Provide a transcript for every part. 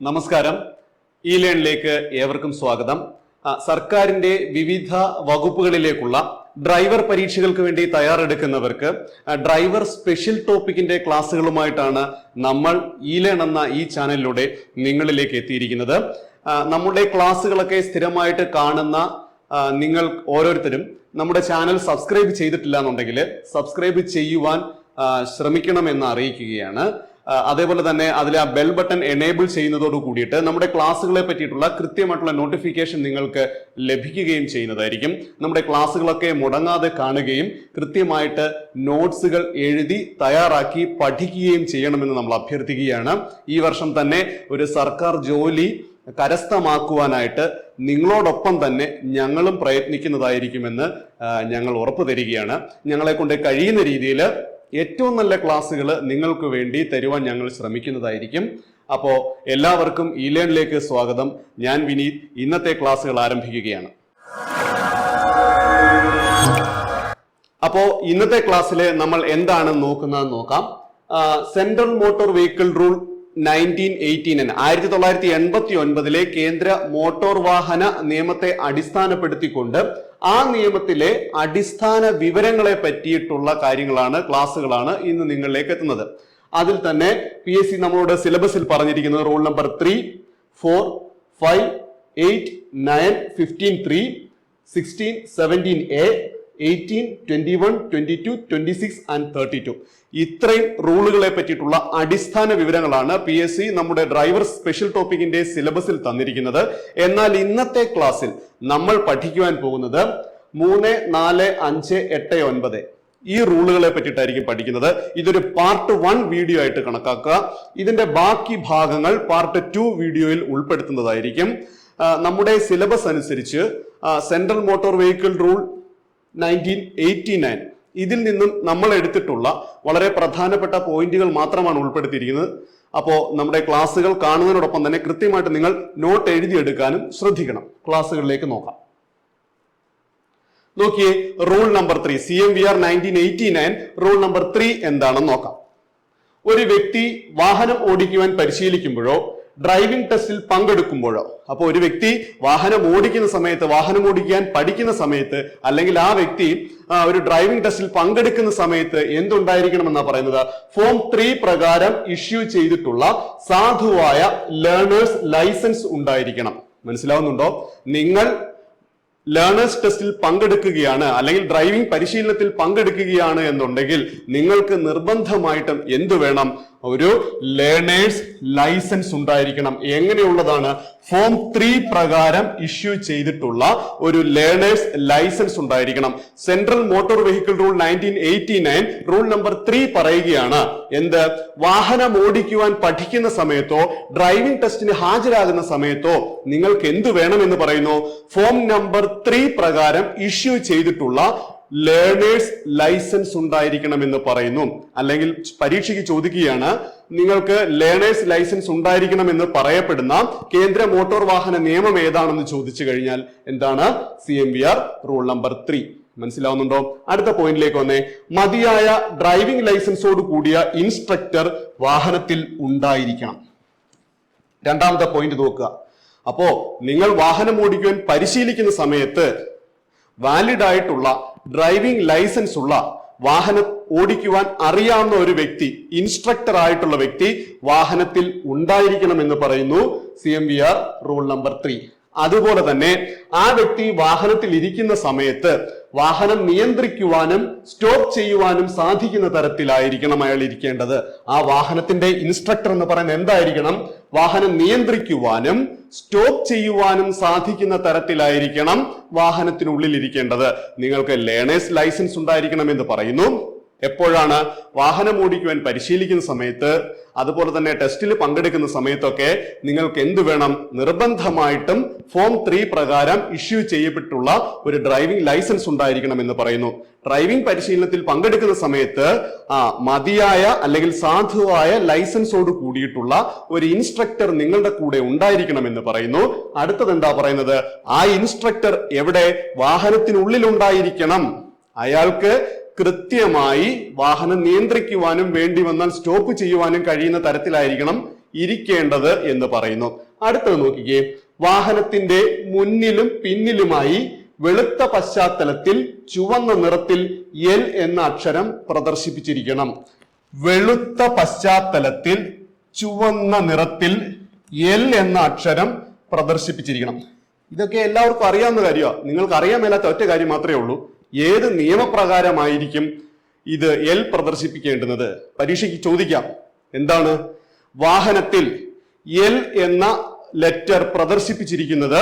നമസ്കാരം. ഇ ലേണിലേക്ക് ഏവർക്കും സ്വാഗതം. സർക്കാരിന്റെ വിവിധ വകുപ്പുകളിലേക്കുള്ള ഡ്രൈവർ പരീക്ഷകൾക്ക് വേണ്ടി തയ്യാറെടുക്കുന്നവർക്ക് ഡ്രൈവർ സ്പെഷ്യൽ ടോപ്പിക്കിന്റെ ക്ലാസ്സുകളുമായിട്ടാണ് നമ്മൾ ഇ ലേൺ എന്ന ഈ ചാനലിലൂടെ നിങ്ങളിലേക്ക് എത്തിയിരിക്കുന്നത്. നമ്മുടെ ക്ലാസ്സുകളൊക്കെ സ്ഥിരമായിട്ട് കാണുന്ന നിങ്ങൾ ഓരോരുത്തരും നമ്മുടെ ചാനൽ സബ്സ്ക്രൈബ് ചെയ്തിട്ടില്ല എന്നുണ്ടെങ്കിൽ സബ്സ്ക്രൈബ് ചെയ്യുവാൻ ശ്രമിക്കണമെന്ന് അറിയിക്കുകയാണ്. അതേപോലെ തന്നെ അതിൽ ആ ബെൽ ബട്ടൺ എനേബിൾ ചെയ്യുന്നതോട് കൂടിയിട്ട് നമ്മുടെ ക്ലാസ്സുകളെ പറ്റിയിട്ടുള്ള കൃത്യമായിട്ടുള്ള നോട്ടിഫിക്കേഷൻ നിങ്ങൾക്ക് ലഭിക്കുകയും ചെയ്യുന്നതായിരിക്കും. നമ്മുടെ ക്ലാസ്സുകളൊക്കെ മുടങ്ങാതെ കാണുകയും കൃത്യമായിട്ട് നോട്ട്സുകൾ എഴുതി തയ്യാറാക്കി പഠിക്കുകയും ചെയ്യണമെന്ന് നമ്മൾ അഭ്യർത്ഥിക്കുകയാണ്. ഈ വർഷം തന്നെ ഒരു സർക്കാർ ജോലി കരസ്ഥമാക്കുവാനായിട്ട് നിങ്ങളോടൊപ്പം തന്നെ ഞങ്ങളും പ്രയത്നിക്കുന്നതായിരിക്കുമെന്ന് ഞങ്ങൾ ഉറപ്പു തരികയാണ്. ഞങ്ങളെ കൊണ്ട് കഴിയുന്ന രീതിയിൽ ഏറ്റവും നല്ല ക്ലാസ്സുകൾ നിങ്ങൾക്ക് വേണ്ടി തരുവാൻ ഞങ്ങൾ ശ്രമിക്കുന്നതായിരിക്കും. അപ്പോൾ എല്ലാവർക്കും ഇ ലേണിലേക്ക് സ്വാഗതം. ഞാൻ വിനീത്. ഇന്നത്തെ ക്ലാസ്സുകൾ ആരംഭിക്കുകയാണ്. അപ്പോൾ ഇന്നത്തെ ക്ലാസ്സിൽ നമ്മൾ എന്താണ് നോക്കുന്നതെന്ന് നോക്കാം. സെൻട്രൽ മോട്ടോർ വെഹിക്കിൾ റൂൾ 1989 കേന്ദ്ര മോട്ടോർ വാഹന നിയമത്തെ അടിസ്ഥാനപ്പെടുത്തിക്കൊണ്ട് ആ നിയമത്തിലെ അടിസ്ഥാന വിവരങ്ങളെ പറ്റിയിട്ടുള്ള ക്ലാസ്സുകളാണ് ഇന്ന് നിങ്ങളിലേക്ക് എത്തുന്നത്. അതിൽ തന്നെ PSC നമ്മളോട് സിലബസിൽ പറഞ്ഞിരിക്കുന്നത് റൂൾ നമ്പർ 3, 4, 5, 8, 9, 15, 3, 16, 17A, 18, 21, 22, 26 and 32. ഇത്രയും റൂളുകളെ പറ്റിയിട്ടുള്ള അടിസ്ഥാന വിവരങ്ങളാണ് PSC നമ്മുടെ ഡ്രൈവർ സ്പെഷ്യൽ ടോപ്പിക്കിന്റെ സിലബസിൽ തന്നിരിക്കുന്നത്. എന്നാൽ ഇന്നത്തെ ക്ലാസ്സിൽ നമ്മൾ പഠിക്കുവാൻ പോകുന്നത് 3, 4, 5, 8, 9 ഈ റൂളുകളെ പറ്റിയിട്ടായിരിക്കും പഠിക്കുന്നത്. ഇതൊരു പാർട്ട് 1 വീഡിയോ ആയിട്ട് കണക്കാക്കുക. ഇതിന്റെ ബാക്കി ഭാഗങ്ങൾ പാർട്ട് 2 വീഡിയോയിൽ ഉൾപ്പെടുത്തുന്നതായിരിക്കും. നമ്മുടെ സിലബസ് അനുസരിച്ച് സെൻട്രൽ മോട്ടോർ വെഹിക്കിൾ റൂൾ 1989 ഇതിൽ നിന്നും നമ്മൾ എടുത്തിട്ടുള്ള വളരെ പ്രധാനപ്പെട്ട പോയിന്റുകൾ മാത്രമാണ് ഉൾപ്പെടുത്തിയിരിക്കുന്നത്. അപ്പോൾ നമ്മുടെ ക്ലാസ്സുകൾ കാണുന്നതിനോടൊപ്പം തന്നെ കൃത്യമായിട്ട് നിങ്ങൾ നോട്ട് എഴുതിയെടുക്കാനും ശ്രദ്ധിക്കണം. ക്ലാസ്സുകളിലേക്ക് നോക്കാം. നോക്കിയേ, rule number 3 CMVR 1989 rule number 3 എന്താണെന്ന് നോക്കാം. ഒരു വ്യക്തി വാഹനം ഓടിക്കുവാൻ പരിശീലിക്കുമ്പോഴോ ഡ്രൈവിംഗ് ടെസ്റ്റിൽ പങ്കെടുക്കുമ്പോഴോ, അപ്പോൾ ഒരു വ്യക്തി വാഹനം ഓടിക്കുന്ന സമയത്ത്, വാഹനം ഓടിക്കാൻ പഠിക്കുന്ന സമയത്ത്, അല്ലെങ്കിൽ ആ വ്യക്തി ഒരു ഡ്രൈവിംഗ് ടെസ്റ്റിൽ പങ്കെടുക്കുന്ന സമയത്ത് എന്തുണ്ടായിരിക്കണമെന്നാ പറയുന്നത്? ഫോം 3 പ്രകാരം ഇഷ്യൂ ചെയ്തിട്ടുള്ള സാധുവായ ലേണേഴ്സ് ലൈസൻസ് ഉണ്ടായിരിക്കണം. മനസ്സിലാവുന്നുണ്ടോ? നിങ്ങൾ ലേണേഴ്സ് ടെസ്റ്റിൽ പങ്കെടുക്കുകയാണ് അല്ലെങ്കിൽ ഡ്രൈവിംഗ് പരിശീലനത്തിൽ പങ്കെടുക്കുകയാണ് എന്നുണ്ടെങ്കിൽ നിങ്ങൾക്ക് നിർബന്ധമായിട്ടും എന്തു വേണം? ഒരു ലേണേഴ്സ് ലൈസൻസ് ഉണ്ടായിരിക്കണം. എങ്ങനെയുള്ളതാണ്? ഫോം 3 പ്രകാരം ഇഷ്യൂ ചെയ്തിട്ടുള്ള ഒരു ലേണേഴ്സ് ലൈസൻസ് ഉണ്ടായിരിക്കണം. Central motor vehicle rule 1989 rule number 3 പറയുകയാണ് എന്ത്? വാഹനം ഓടിക്കുവാൻ പഠിക്കുന്ന സമയത്തോ ഡ്രൈവിംഗ് ടെസ്റ്റിന് ഹാജരാകുന്ന സമയത്തോ നിങ്ങൾക്ക് എന്തു വേണമെന്ന് പറയുന്നു? ഫോം നമ്പർ 3 പ്രകാരം ഇഷ്യൂ ചെയ്തിട്ടുള്ള ലേണേഴ്സ് ലൈസൻസ് ഉണ്ടായിരിക്കണം എന്ന് പറയുന്നു. അല്ലെങ്കിൽ പരീക്ഷയ്ക്ക് ചോദിക്കുകയാണ്, നിങ്ങൾക്ക് ലേണേഴ്സ് ലൈസൻസ് ഉണ്ടായിരിക്കണം എന്ന് പറയപ്പെടുന്ന കേന്ദ്ര മോട്ടോർ വാഹന നിയമം ഏതാണെന്ന് ചോദിച്ചു കഴിഞ്ഞാൽ എന്താണ്? CMVR rule number 3. മനസ്സിലാവുന്നുണ്ടോ? അടുത്ത പോയിന്റിലേക്ക് വന്നേ. മതിയായ ഡ്രൈവിംഗ് ലൈസൻസോട് കൂടിയ ഇൻസ്ട്രക്ടർ വാഹനത്തിൽ ഉണ്ടായിരിക്കണം. രണ്ടാമത്തെ പോയിന്റ് നോക്കുക. അപ്പോ നിങ്ങൾ വാഹനം ഓടിക്കുവാൻ പരിശീലിക്കുന്ന സമയത്ത് വാലിഡ് ആയിട്ടുള്ള ഡ്രൈവിംഗ് ലൈസൻസ് ഉള്ള വാഹനം ഓടിക്കുവാൻ അറിയാവുന്ന ഒരു വ്യക്തി, ഇൻസ്ട്രക്ടർ ആയിട്ടുള്ള വ്യക്തി വാഹനത്തിൽ ഉണ്ടായിരിക്കണം എന്ന് പറയുന്നു CMVR റൂൾ നമ്പർ 3. അതുപോലെ തന്നെ ആ വ്യക്തി വാഹനത്തിൽ ഇരിക്കുന്ന സമയത്ത് വാഹനം നിയന്ത്രിക്കുവാനും സ്റ്റോപ്പ് ചെയ്യുവാനും സാധിക്കുന്ന തരത്തിലായിരിക്കണം അയാൾ ഇരിക്കേണ്ടത്. ആ വാഹനത്തിന്റെ ഇൻസ്ട്രക്ടർ എന്ന് പറയുന്നത് എന്തായിരിക്കണം? വാഹനം നിയന്ത്രിക്കുവാനും സ്റ്റോപ്പ് ചെയ്യുവാനും സാധിക്കുന്ന തരത്തിലായിരിക്കണം വാഹനത്തിനുള്ളിൽ ഇരിക്കേണ്ടത്. നിങ്ങൾക്ക് ലേണേഴ്സ് ലൈസൻസ് ഉണ്ടായിരിക്കണം എന്ന് പറയുന്നു. എപ്പോഴാണ്? വാഹനം ഓടിക്കുവാൻ പരിശീലിക്കുന്ന സമയത്ത്, അതുപോലെ തന്നെ ടെസ്റ്റിൽ പങ്കെടുക്കുന്ന സമയത്തൊക്കെ നിങ്ങൾക്ക് എന്ത് വേണം? നിർബന്ധമായിട്ടും ഫോം 3 പ്രകാരം ഇഷ്യൂ ചെയ്യപ്പെട്ടുള്ള ഒരു ഡ്രൈവിംഗ് ലൈസൻസ് ഉണ്ടായിരിക്കണം എന്ന് പറയുന്നു. ഡ്രൈവിംഗ് പരിശീലനത്തിൽ പങ്കെടുക്കുന്ന സമയത്ത് മതിയായ അല്ലെങ്കിൽ സാധുവായ ലൈസൻസോട് കൂടിയിട്ടുള്ള ഒരു ഇൻസ്ട്രക്ടർ നിങ്ങളുടെ കൂടെ ഉണ്ടായിരിക്കണം എന്ന് പറയുന്നു. അടുത്തത് എന്താ പറയുന്നത്? ആ ഇൻസ്ട്രക്ടർ എവിടെ? വാഹനത്തിനുള്ളിൽ ഉണ്ടായിരിക്കണം. അയാൾക്ക് കൃത്യമായി വാഹനം നിയന്ത്രിക്കുവാനും വേണ്ടി വന്നാൽ സ്റ്റോപ്പ് ചെയ്യുവാനും കഴിയുന്ന തരത്തിലായിരിക്കണം ഇരിക്കേണ്ടത് എന്ന് പറയുന്നു. അടുത്തത് നോക്കിക്കേ, വാഹനത്തിന്റെ മുന്നിലും പിന്നിലുമായി വെളുത്ത പശ്ചാത്തലത്തിൽ ചുവന്ന നിറത്തിൽ എൽ എന്ന അക്ഷരം പ്രദർശിപ്പിച്ചിരിക്കണം. വെളുത്ത പശ്ചാത്തലത്തിൽ ചുവന്ന നിറത്തിൽ എൽ എന്ന അക്ഷരം പ്രദർശിപ്പിച്ചിരിക്കണം. ഇതൊക്കെ എല്ലാവർക്കും അറിയാവുന്ന കാര്യമാണ്. നിങ്ങൾക്ക് അറിയാൻ മേലാത്ത ഒറ്റ കാര്യം മാത്രമേ ഉള്ളൂ, ഏത് നിയമപ്രകാരമായിരിക്കും ഇത് എൽ പ്രദർശിപ്പിക്കേണ്ടുന്നത്? പരീക്ഷയ്ക്ക് ചോദിക്കാം. എന്താണ്? വാഹനത്തിൽ എൽ എന്ന ലെറ്റർ പ്രദർശിപ്പിച്ചിരിക്കുന്നത്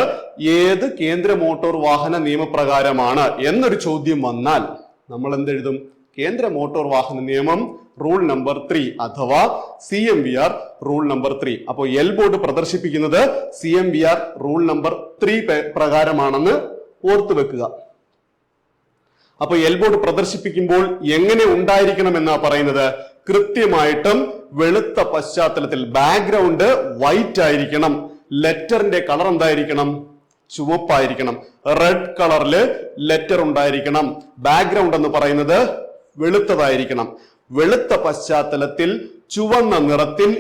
ഏത് കേന്ദ്ര മോട്ടോർ വാഹന നിയമപ്രകാരമാണ് എന്നൊരു ചോദ്യം വന്നാൽ നമ്മൾ എന്തെഴുതും? കേന്ദ്ര മോട്ടോർ വാഹന നിയമം റൂൾ നമ്പർ 3 അഥവാ CMVR റൂൾ നമ്പർ 3. അപ്പോൾ എൽ ബോർഡ് പ്രദർശിപ്പിക്കുന്നത് CMVR റൂൾ നമ്പർ 3 പ്രകാരമാണെന്ന് ഓർത്തു വെക്കുക. അപ്പൊ എൽ ബോർഡ് പ്രദർശിപ്പിക്കുമ്പോൾ എങ്ങനെ ഉണ്ടായിരിക്കണം എന്നാ പറയുന്നത്? കൃത്യമായിട്ടും വെളുത്ത പശ്ചാത്തലത്തിൽ, ബാക്ക്ഗ്രൗണ്ട് വൈറ്റ് ആയിരിക്കണം. ലെറ്ററിന്റെ കളർ എന്തായിരിക്കണം? ചുവപ്പായിരിക്കണം. റെഡ് കളറില് ലെറ്റർ ഉണ്ടായിരിക്കണം. ബാക്ക്ഗ്രൗണ്ട് എന്ന് പറയുന്നത് വെളുത്തതായിരിക്കണം. വെളുത്ത പശ്ചാത്തലത്തിൽ ചുവന്ന നിറത്തിൽ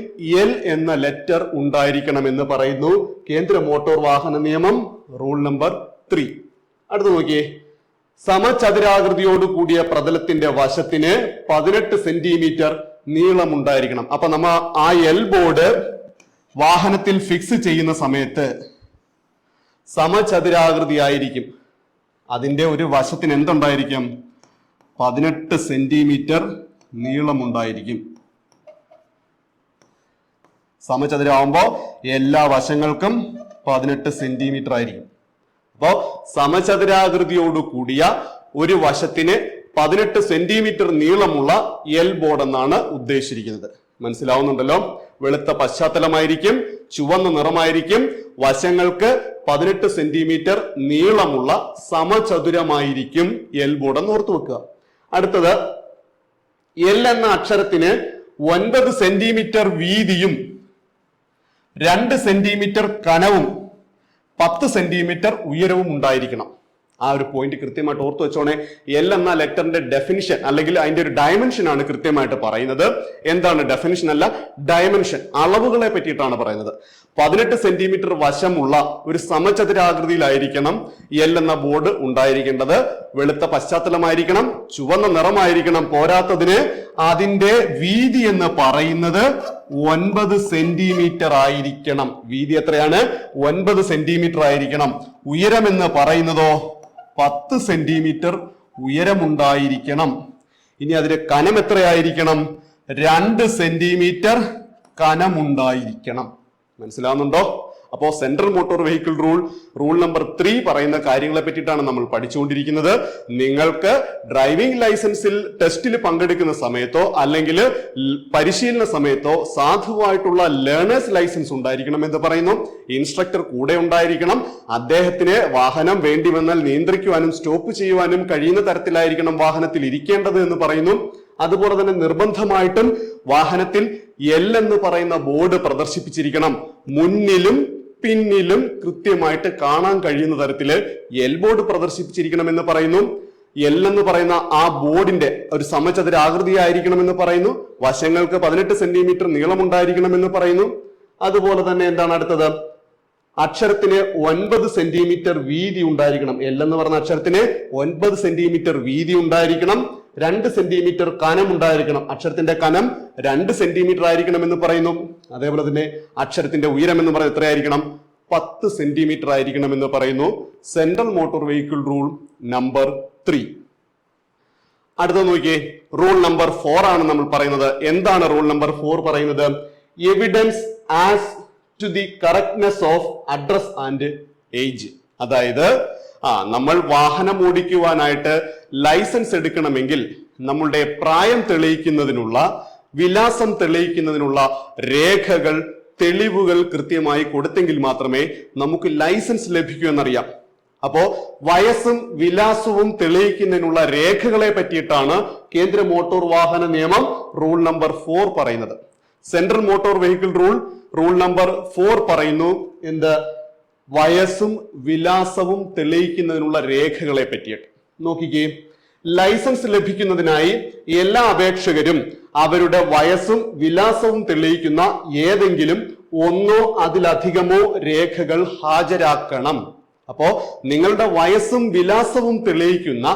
എൽ എന്ന ലെറ്റർ ഉണ്ടായിരിക്കണം എന്ന് പറയുന്നു കേന്ദ്ര മോട്ടോർ വാഹന നിയമം റൂൾ നമ്പർ 3. അടുത്ത് നോക്കിയേ, സമചതുരാകൃതിയോട് കൂടിയ പ്രതലത്തിന്റെ വശത്തിന് 18 സെന്റിമീറ്റർ നീളം ഉണ്ടായിരിക്കണം. അപ്പൊ നമ്മ ആ എൽ ബോർഡ് വാഹനത്തിൽ ഫിക്സ് ചെയ്യുന്ന സമയത്ത് സമചതുരാകൃതി ആയിരിക്കും. അതിന്റെ ഒരു വശത്തിന് എന്തുണ്ടായിരിക്കും? 18 സെന്റിമീറ്റർ നീളമുണ്ടായിരിക്കും. സമചതുരാകുമ്പോ എല്ലാ വശങ്ങൾക്കും 18 സെന്റിമീറ്റർ ആയിരിക്കും. അപ്പോ സമചതുരാകൃതിയോട് കൂടിയ ഒരു വശത്തിന് 18 സെന്റിമീറ്റർ നീളമുള്ള എൽ ബോർഡ് എന്നാണ് ഉദ്ദേശിച്ചിരിക്കുന്നത്. മനസ്സിലാവുന്നുണ്ടല്ലോ? വെളുത്ത പശ്ചാത്തലമായിരിക്കും, ചുവന്ന നിറമായിരിക്കും, വശങ്ങൾക്ക് 18 സെന്റിമീറ്റർ നീളമുള്ള സമചതുരമായിരിക്കും എൽ ബോർഡ് എന്ന് ഓർത്തു വെക്കുക. അടുത്തത്, എൽ എന്ന അക്ഷരത്തിന് 9 സെന്റിമീറ്റർ വീതിയും 2 സെന്റിമീറ്റർ കനവും 10 സെന്റിമീറ്റർ ഉയരവും ഉണ്ടായിരിക്കണം. ആ ഒരു പോയിന്റ് കൃത്യമായിട്ട് ഓർത്തു വെച്ചോണേ. എൽ എന്ന ലെറ്ററിന്റെ ഡെഫിനിഷൻ അല്ലെങ്കിൽ അതിന്റെ ഒരു ഡയമെൻഷൻ ആണ് കൃത്യമായിട്ട് പറയുന്നത്. എന്താണ് ഡെഫിനിഷൻ? അല്ല, ഡയമെൻഷൻ, അളവുകളെ പറ്റിയിട്ടാണ് പറയുന്നത്. 18 സെന്റിമീറ്റർ വശമുള്ള ഒരു സമചതുരാകൃതിയിലായിരിക്കണം എൽ എന്ന ബോർഡ് ഉണ്ടായിരിക്കേണ്ടത്. വെളുത്ത പശ്ചാത്തലമായിരിക്കണം, ചുവന്ന നിറമായിരിക്കണം. പോരാത്തതിന് അതിന്റെ വീതി എന്ന് പറയുന്നത് 9 സെന്റിമീറ്റർ ആയിരിക്കണം. വീതി എത്രയാണ്? 9 സെന്റിമീറ്റർ ആയിരിക്കണം. ഉയരം എന്ന് പറയുന്നതോ 10 സെന്റിമീറ്റർ ഉയരമുണ്ടായിരിക്കണം. ഇനി അതിന്റെ കനം എത്രയായിരിക്കണം? 2 സെന്റിമീറ്റർ കനമുണ്ടായിരിക്കണം. മനസ്സിലാവുന്നുണ്ടോ? അപ്പോ central motor vehicle rule number 3 പറയുന്ന കാര്യങ്ങളെ പറ്റിയിട്ടാണ് നമ്മൾ പഠിച്ചുകൊണ്ടിരിക്കുന്നത്. നിങ്ങൾക്ക് ഡ്രൈവിംഗ് ലൈസൻസിൽ ടെസ്റ്റിൽ പങ്കെടുക്കുന്ന സമയത്തോ അല്ലെങ്കിൽ പരിശീലന സമയത്തോ സാധുവായിട്ടുള്ള ലേണേഴ്സ് ലൈസൻസ് ഉണ്ടായിരിക്കണം എന്ന് പറയുന്നു. ഇൻസ്ട്രക്ടർ കൂടെ ഉണ്ടായിരിക്കണം. അദ്ദേഹത്തിന് വാഹനം വേണ്ടി വന്നാൽ നിയന്ത്രിക്കുവാനും സ്റ്റോപ്പ് ചെയ്യുവാനും കഴിയുന്ന തരത്തിലായിരിക്കണം വാഹനത്തിൽ ഇരിക്കേണ്ടത് എന്ന് പറയുന്നു. അതുപോലെ തന്നെ നിർബന്ധമായിട്ടും വാഹനത്തിൽ എൽ എന്ന് പറയുന്ന ബോർഡ് പ്രദർശിപ്പിച്ചിരിക്കണം. മുന്നിലും പിന്നിലും കൃത്യമായിട്ട് കാണാൻ കഴിയുന്ന തരത്തില് എൽ ബോർഡ് പ്രദർശിപ്പിച്ചിരിക്കണം എന്ന് പറയുന്നു. എൽ എന്ന് പറയുന്ന ആ ബോർഡിന്റെ ഒരു സമചതുരാകൃതിയായിരിക്കണം എന്ന് പറയുന്നു. വശങ്ങൾക്ക് 18 സെന്റിമീറ്റർ നീളമുണ്ടായിരിക്കണം എന്ന് പറയുന്നു. അതുപോലെ തന്നെ എന്താണ് അടുത്തത്? അക്ഷരത്തിന് 9 സെന്റിമീറ്റർ വീതി ഉണ്ടായിരിക്കണം. എൽ എന്ന് പറഞ്ഞ അക്ഷരത്തിന് 9 സെന്റിമീറ്റർ വീതി ഉണ്ടായിരിക്കണം. 2 സെന്റിമീറ്റർ കനം ഉണ്ടായിരിക്കണം. അക്ഷരത്തിന്റെ കനം 2 സെന്റിമീറ്റർ ആയിരിക്കണം എന്ന് പറയുന്നു. അതേപോലെ തന്നെ അക്ഷരത്തിന്റെ ഉയരം എന്ന് പറയുന്നത് എത്രയായിരിക്കണം? 10 സെന്റിമീറ്റർ ആയിരിക്കണം എന്ന് പറയുന്നു central motor vehicle rule number 3. അടുത്ത നോക്കിയേ, റൂൾ നമ്പർ 4 ആണ് നമ്മൾ പറയുന്നത്. എന്താണ് റൂൾ നമ്പർ 4 പറയുന്നത്? Evidence as to the correctness of address and age. അതായത് നമ്മൾ വാഹനം ഓടിക്കുവാനായിട്ട് ലൈസൻസ് എടുക്കണമെങ്കിൽ നമ്മളുടെ പ്രായം തെളിയിക്കുന്നതിനുള്ള, വിലാസം തെളിയിക്കുന്നതിനുള്ള രേഖകൾ, തെളിവുകൾ കൃത്യമായി കൊടുത്തെങ്കിൽ മാത്രമേ നമുക്ക് ലൈസൻസ് ലഭിക്കൂ എന്നറിയാം. അപ്പോ വയസ്സും വിലാസവും തെളിയിക്കുന്നതിനുള്ള രേഖകളെ പറ്റിയിട്ടാണ് കേന്ദ്ര മോട്ടോർ വാഹന നിയമം റൂൾ നമ്പർ 4 പറയുന്നത്. Central motor vehicle rule number 4 പറയുന്നു എന്ത്? വയസ്സും വിലാസവും തെളിയിക്കുന്നതിനുള്ള രേഖകളെ പറ്റിയിട്ട്. നോക്കിക്കേ, ലൈസൻസ് ലഭിക്കുന്നതിനായി എല്ലാ അപേക്ഷകരും അവരുടെ വയസ്സും വിലാസവും തെളിയിക്കുന്ന ഏതെങ്കിലും ഒന്നോ അതിലധികമോ രേഖകൾ ഹാജരാക്കണം. അപ്പോ നിങ്ങളുടെ വയസ്സും വിലാസവും തെളിയിക്കുന്ന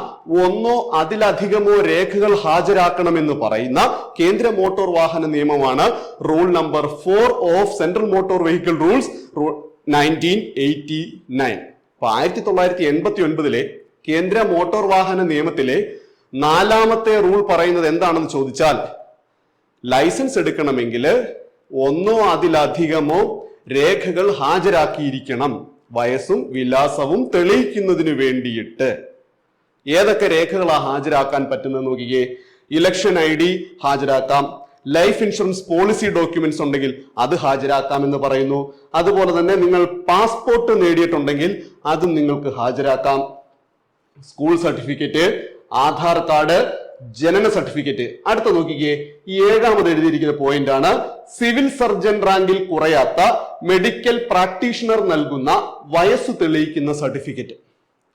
ഒന്നോ അതിലധികമോ രേഖകൾ ഹാജരാക്കണമെന്ന് പറയുന്ന കേന്ദ്ര മോട്ടോർ വാഹന നിയമമാണ് rule number 4 of central motor vehicle rules 1989. അപ്പൊ 1989 കേന്ദ്ര മോട്ടോർ വാഹന നിയമത്തിലെ 4ാമത്തെ റൂൾ പറയുന്നത് എന്താണെന്ന് ചോദിച്ചാൽ, ലൈസൻസ് എടുക്കണമെങ്കിൽ ഒന്നോ അതിലധികമോ രേഖകൾ ഹാജരാക്കിയിരിക്കണം വയസ്സും വിലാസവും തെളിയിക്കുന്നതിന് വേണ്ടിയിട്ട്. ഏതൊക്കെ രേഖകളാണ് ഹാജരാക്കാൻ പറ്റുന്നത് നോക്കിയേ. ഇലക്ഷൻ ID ഹാജരാക്കാം, ലൈഫ് ഇൻഷുറൻസ് പോളിസി ഡോക്യുമെന്റ്സ് ഉണ്ടെങ്കിൽ അത് ഹാജരാക്കാം എന്ന് പറയുന്നു. അതുപോലെ തന്നെ നിങ്ങൾ പാസ്പോർട്ട് നേടിയിട്ടുണ്ടെങ്കിൽ അതും നിങ്ങൾക്ക് ഹാജരാക്കാം. സ്കൂൾ സർട്ടിഫിക്കറ്റ്, ആധാർ കാർഡ്, ജനന സർട്ടിഫിക്കറ്റ്. അടുത്ത നോക്കിക്കേ, ഈ 7ാമത് എഴുതിയിരിക്കുന്ന പോയിന്റ് ആണ് സിവിൽ സർജൻ റാങ്കിൽ കുറയാത്ത മെഡിക്കൽ പ്രാക്ടീഷണർ നൽകുന്ന വയസ്സ് തെളിയിക്കുന്ന സർട്ടിഫിക്കറ്റ്.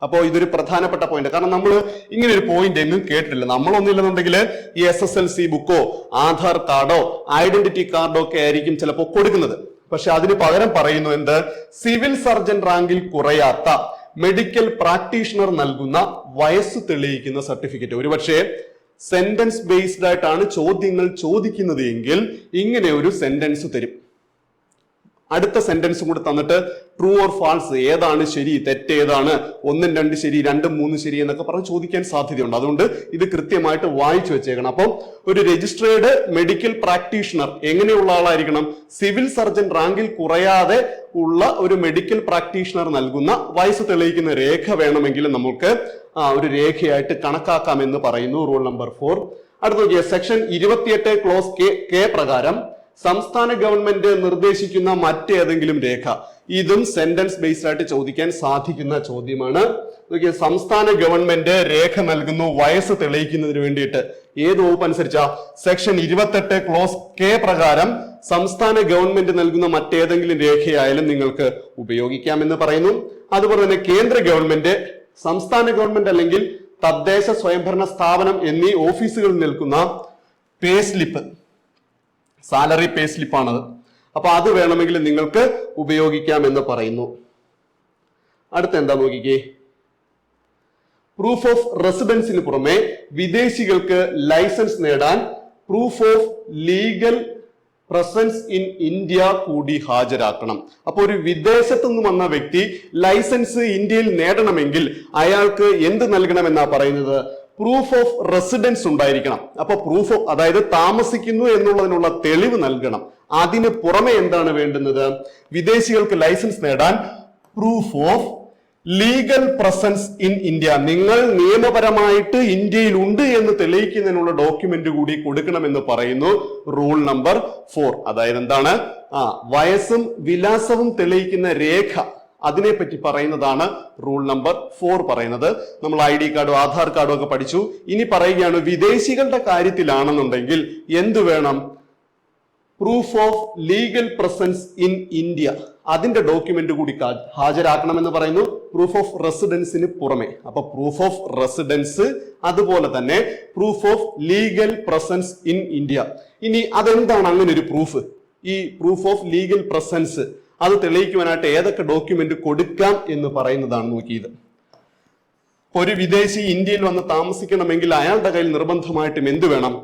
അപ്പോൾ ഇതൊരു പ്രധാനപ്പെട്ട പോയിന്റ്. കാരണം നമ്മൾ ഇങ്ങനെ ഒരു പോയിന്റ് എങ്ങും കേട്ടിട്ടില്ല. നമ്മളൊന്നുമില്ലെന്നുണ്ടെങ്കിൽ ഈ SSLC ബുക്കോ ആധാർ കാർഡോ ഐഡന്റിറ്റി കാർഡോ ഒക്കെ ആയിരിക്കും ചിലപ്പോൾ കൊടുക്കുന്നത്. പക്ഷെ അതിന് പകരം പറയുന്നു എന്ത്? സിവിൽ സർജൻ റാങ്കിൽ കുറയാത്ത മെഡിക്കൽ പ്രാക്ടീഷണർ നൽകുന്ന വയസ്സ് തെളിയിക്കുന്ന സർട്ടിഫിക്കറ്റ്. ഒരുപക്ഷെ സെന്റൻസ് ബേസ്ഡ് ആയിട്ടാണ് ചോദ്യങ്ങൾ ചോദിക്കുന്നത് എങ്കിൽ ഇങ്ങനെ ഒരു സെന്റൻസ് തരും. അടുത്ത സെന്റൻസും കൂടെ തന്നിട്ട് ട്രൂ ഓർ ഫാൾസ്, ഏതാണ് ശരി തെറ്റ് ഏതാണ്, 1 2 ശരി 2 3 ശരി എന്നൊക്കെ പറഞ്ഞ് ചോദിക്കാൻ സാധ്യതയുണ്ട്. അതുകൊണ്ട് ഇത് കൃത്യമായിട്ട് വായിച്ചു വെച്ചേക്കണം. അപ്പം ഒരു രജിസ്ട്രേർഡ് മെഡിക്കൽ പ്രാക്ടീഷണർ എങ്ങനെയുള്ള ആളായിരിക്കണം? സിവിൽ സർജൻ റാങ്കിൽ കുറയാതെ ഉള്ള ഒരു മെഡിക്കൽ പ്രാക്ടീഷണർ നൽകുന്ന വയസ്സ് തെളിയിക്കുന്ന രേഖ വേണമെങ്കിൽ നമുക്ക് ഒരു രേഖയായിട്ട് കണക്കാക്കാമെന്ന് പറയുന്നു റൂൾ നമ്പർ 4. അടുത്ത നോക്കിയാൽ സെക്ഷൻ 28 ക്ലോസ് കെ പ്രകാരം സംസ്ഥാന ഗവൺമെന്റ് നിർദ്ദേശിക്കുന്ന മറ്റേതെങ്കിലും രേഖ. ഇതും സെന്റൻസ് ബേസ്ഡ് ആയിട്ട് ചോദിക്കാൻ സാധിക്കുന്ന ചോദ്യമാണ്. സംസ്ഥാന ഗവൺമെന്റ് രേഖ നൽകുന്നു വയസ്സ് തെളിയിക്കുന്നതിന് വേണ്ടിയിട്ട്. ഏത് വകുപ്പ് അനുസരിച്ചാ? സെക്ഷൻ 28 ക്ലോസ് കെ പ്രകാരം സംസ്ഥാന ഗവൺമെന്റ് നൽകുന്ന മറ്റേതെങ്കിലും രേഖയായാലും നിങ്ങൾക്ക് ഉപയോഗിക്കാമെന്ന് പറയുന്നു. അതുപോലെ തന്നെ കേന്ദ്ര ഗവൺമെന്റ്, സംസ്ഥാന ഗവൺമെന്റ് അല്ലെങ്കിൽ തദ്ദേശ സ്വയംഭരണ സ്ഥാപനം എന്നീ ഓഫീസുകളിൽ നിൽക്കുന്ന പേ സ്ലിപ്പ്, സാലറി പേ സ്ലിപ്പാണത്. അപ്പൊ അത് വേണമെങ്കിൽ നിങ്ങൾക്ക് ഉപയോഗിക്കാം എന്ന് പറയുന്നു. അടുത്ത എന്താ നോക്കിക്കേ, പ്രൂഫ് ഓഫ് റെസിഡൻസിന് പുറമെ വിദേശികൾക്ക് ലൈസൻസ് നേടാൻ proof of legal presence in India കൂടി ഹാജരാക്കണം. അപ്പൊ ഒരു വിദേശത്തു നിന്ന് വന്ന വ്യക്തി ലൈസൻസ് ഇന്ത്യയിൽ നേടണമെങ്കിൽ അയാൾക്ക് എന്ത് നൽകണമെന്നാ പറയുന്നത്? പ്രൂഫ് ഓഫ് റെസിഡൻസ് ഉണ്ടായിരിക്കണം. അപ്പൊ പ്രൂഫ് ഓഫ്, അതായത് താമസിക്കുന്നു എന്നുള്ളതിനുള്ള തെളിവ് നൽകണം. അതിന് പുറമെ എന്താണ് വേണ്ടുന്നത്? വിദേശികൾക്ക് ലൈസൻസ് നേടാൻ proof of legal presence in India, നിങ്ങൾ നിയമപരമായിട്ട് ഇന്ത്യയിൽ ഉണ്ട് എന്ന് തെളിയിക്കുന്നതിനുള്ള ഡോക്യുമെന്റ് കൂടി കൊടുക്കണമെന്ന് പറയുന്നു റൂൾ നമ്പർ 4. അതായത് എന്താണ്? വയസ്സും വിലാസവും തെളിയിക്കുന്ന രേഖ, അതിനെപ്പറ്റി പറയുന്നതാണ് റൂൾ നമ്പർ 4 പറയുന്നത്. നമ്മൾ ID കാർഡും ആധാർ കാർഡും ഒക്കെ പഠിച്ചു. ഇനി പറയുകയാണ് വിദേശികളുടെ കാര്യത്തിലാണെന്നുണ്ടെങ്കിൽ എന്ത് വേണം? Proof of legal presence in India, അതിന്റെ ഡോക്യുമെന്റ് കൂടി ഹാജരാക്കണമെന്ന് പറയുന്നു പ്രൂഫ് ഓഫ് റെസിഡൻസിന് പുറമെ. അപ്പൊ പ്രൂഫ് ഓഫ് റെസിഡൻസ്, അതുപോലെ തന്നെ proof of legal presence in India. ഇനി അതെന്താണ് അങ്ങനെ ഒരു പ്രൂഫ്? ഈ പ്രൂഫ് ഓഫ് ലീഗൽ പ്രസൻസ് അത് തെളിയിക്കുവാനായിട്ട് ഏതൊക്കെ ഡോക്യുമെന്റ് കൊടുക്കാം എന്ന് പറയുന്നതാണ് നോക്കിയത്. ഒരു വിദേശി ഇന്ത്യയിൽ വന്ന് താമസിക്കണമെങ്കിൽ അയാളുടെ കയ്യിൽ നിർബന്ധമായിട്ടും എന്ത് വേണം?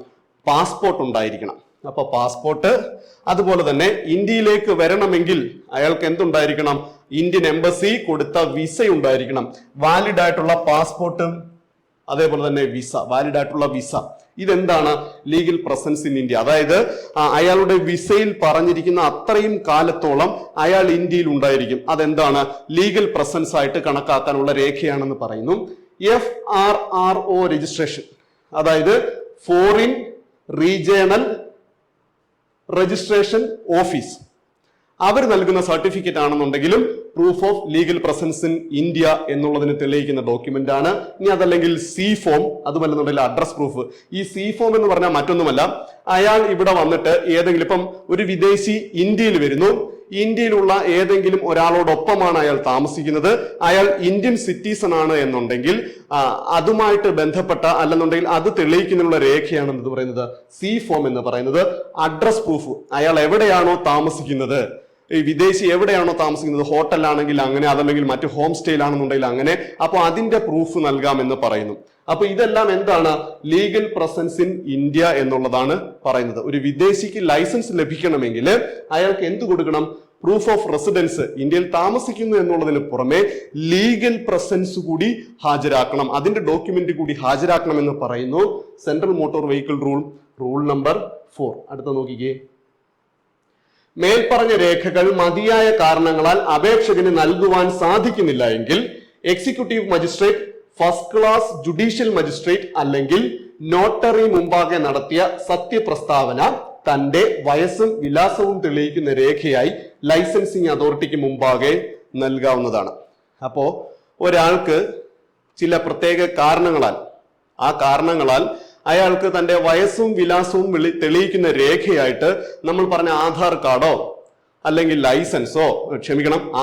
പാസ്പോർട്ട് ഉണ്ടായിരിക്കണം. അപ്പൊ പാസ്പോർട്ട്, അതുപോലെ തന്നെ ഇന്ത്യയിലേക്ക് വരണമെങ്കിൽ അയാൾക്ക് എന്തുണ്ടായിരിക്കണം? ഇന്ത്യൻ എംബസി കൊടുത്ത വിസ ഉണ്ടായിരിക്കണം. വാലിഡ് ആയിട്ടുള്ള പാസ്പോർട്ടും അതേപോലെ തന്നെ വിസ, വാലിഡ് ആയിട്ടുള്ള വിസ. ഇതെന്താണ്? Legal presence in India. അതായത് അയാളുടെ വിസയിൽ പറഞ്ഞിരിക്കുന്ന അത്രയും കാലത്തോളം അയാൾ ഇന്ത്യയിൽ ഉണ്ടായിരിക്കും. അതെന്താണ്? ലീഗൽ പ്രസൻസ് ആയിട്ട് കണക്കാക്കാനുള്ള രേഖയാണെന്ന് പറയുന്നു. FRRO രജിസ്ട്രേഷൻ, അതായത് ഫോറിൻ റീജിയണൽ രജിസ്ട്രേഷൻ ഓഫീസ്, അവർ നൽകുന്ന സർട്ടിഫിക്കറ്റ് ആണെന്നുണ്ടെങ്കിലും proof of legal presence in India എന്നുള്ളതിന് തെളിയിക്കുന്ന ഡോക്യുമെന്റ് ആണ്. ഇനി അതല്ലെങ്കിൽ സി ഫോം, അതുമല്ലെന്നുണ്ടെങ്കിൽ അഡ്രസ് പ്രൂഫ്. ഈ സി ഫോം എന്ന് പറഞ്ഞാൽ മറ്റൊന്നുമല്ല, അയാൾ ഇവിടെ വന്നിട്ട് ഏതെങ്കിലും, ഇപ്പം ഒരു വിദേശി ഇന്ത്യയിൽ വരുന്നു, ഇന്ത്യയിലുള്ള ഏതെങ്കിലും ഒരാളോടൊപ്പമാണ് അയാൾ താമസിക്കുന്നത്, അയാൾ ഇന്ത്യൻ സിറ്റിസൺ ആണ് എന്നുണ്ടെങ്കിൽ അതുമായിട്ട് ബന്ധപ്പെട്ട അല്ലെന്നുണ്ടെങ്കിൽ അത് തെളിയിക്കുന്നതിനുള്ള രേഖയാണ് എന്ന് പറയുന്നത് സി ഫോം എന്ന് പറയുന്നത്. അഡ്രസ് പ്രൂഫ്, അയാൾ എവിടെയാണോ താമസിക്കുന്നത്, ഈ വിദേശി എവിടെയാണോ താമസിക്കുന്നത്, ഹോട്ടലാണെങ്കിൽ അങ്ങനെ, അതല്ലെങ്കിൽ മറ്റു ഹോം സ്റ്റേയിലാണെന്നുണ്ടെങ്കിൽ അങ്ങനെ, അപ്പൊ അതിന്റെ പ്രൂഫ് നൽകാമെന്ന് പറയുന്നു. അപ്പൊ ഇതെല്ലാം എന്താണ്? ലീഗൽ പ്രസൻസ് ഇൻ ഇന്ത്യ എന്നുള്ളതാണ് പറയുന്നത്. ഒരു വിദേശിക്ക് ലൈസൻസ് ലഭിക്കണമെങ്കിൽ അയാൾക്ക് എന്ത് കൊടുക്കണം? പ്രൂഫ് ഓഫ് റെസിഡൻസ്, ഇന്ത്യയിൽ താമസിക്കുന്നു എന്നുള്ളതിന് പുറമെ ലീഗൽ പ്രസൻസ് കൂടി ഹാജരാക്കണം, അതിന്റെ ഡോക്യുമെന്റ് കൂടി ഹാജരാക്കണം എന്ന് പറയുന്നു central motor vehicle rule number 4. അടുത്ത നോക്കിക്കേ. മേൽപ്പറഞ്ഞ രേഖകൾ മതിയായ കാരണങ്ങളാൽ അപേക്ഷകന് നൽകുവാൻ സാധിക്കുന്നില്ല എങ്കിൽ executive magistrate, first class judicial magistrate അല്ലെങ്കിൽ നോട്ടറി മുമ്പാകെ നടത്തിയ സത്യപ്രസ്താവന തന്റെ വയസ്സും വിലാസവും തെളിയിക്കുന്ന രേഖയായി ലൈസൻസിങ് അതോറിറ്റിക്ക് മുമ്പാകെ നൽകാവുന്നതാണ്. അപ്പോ ഒരാൾക്ക് ചില പ്രത്യേക കാരണങ്ങളാൽ അയാൾക്ക് തന്റെ വയസ്സും വിലാസവും തെളിയിക്കുന്ന രേഖയായിട്ട് നമ്മൾ പറഞ്ഞ ആധാർ കാർഡോ അല്ലെങ്കിൽ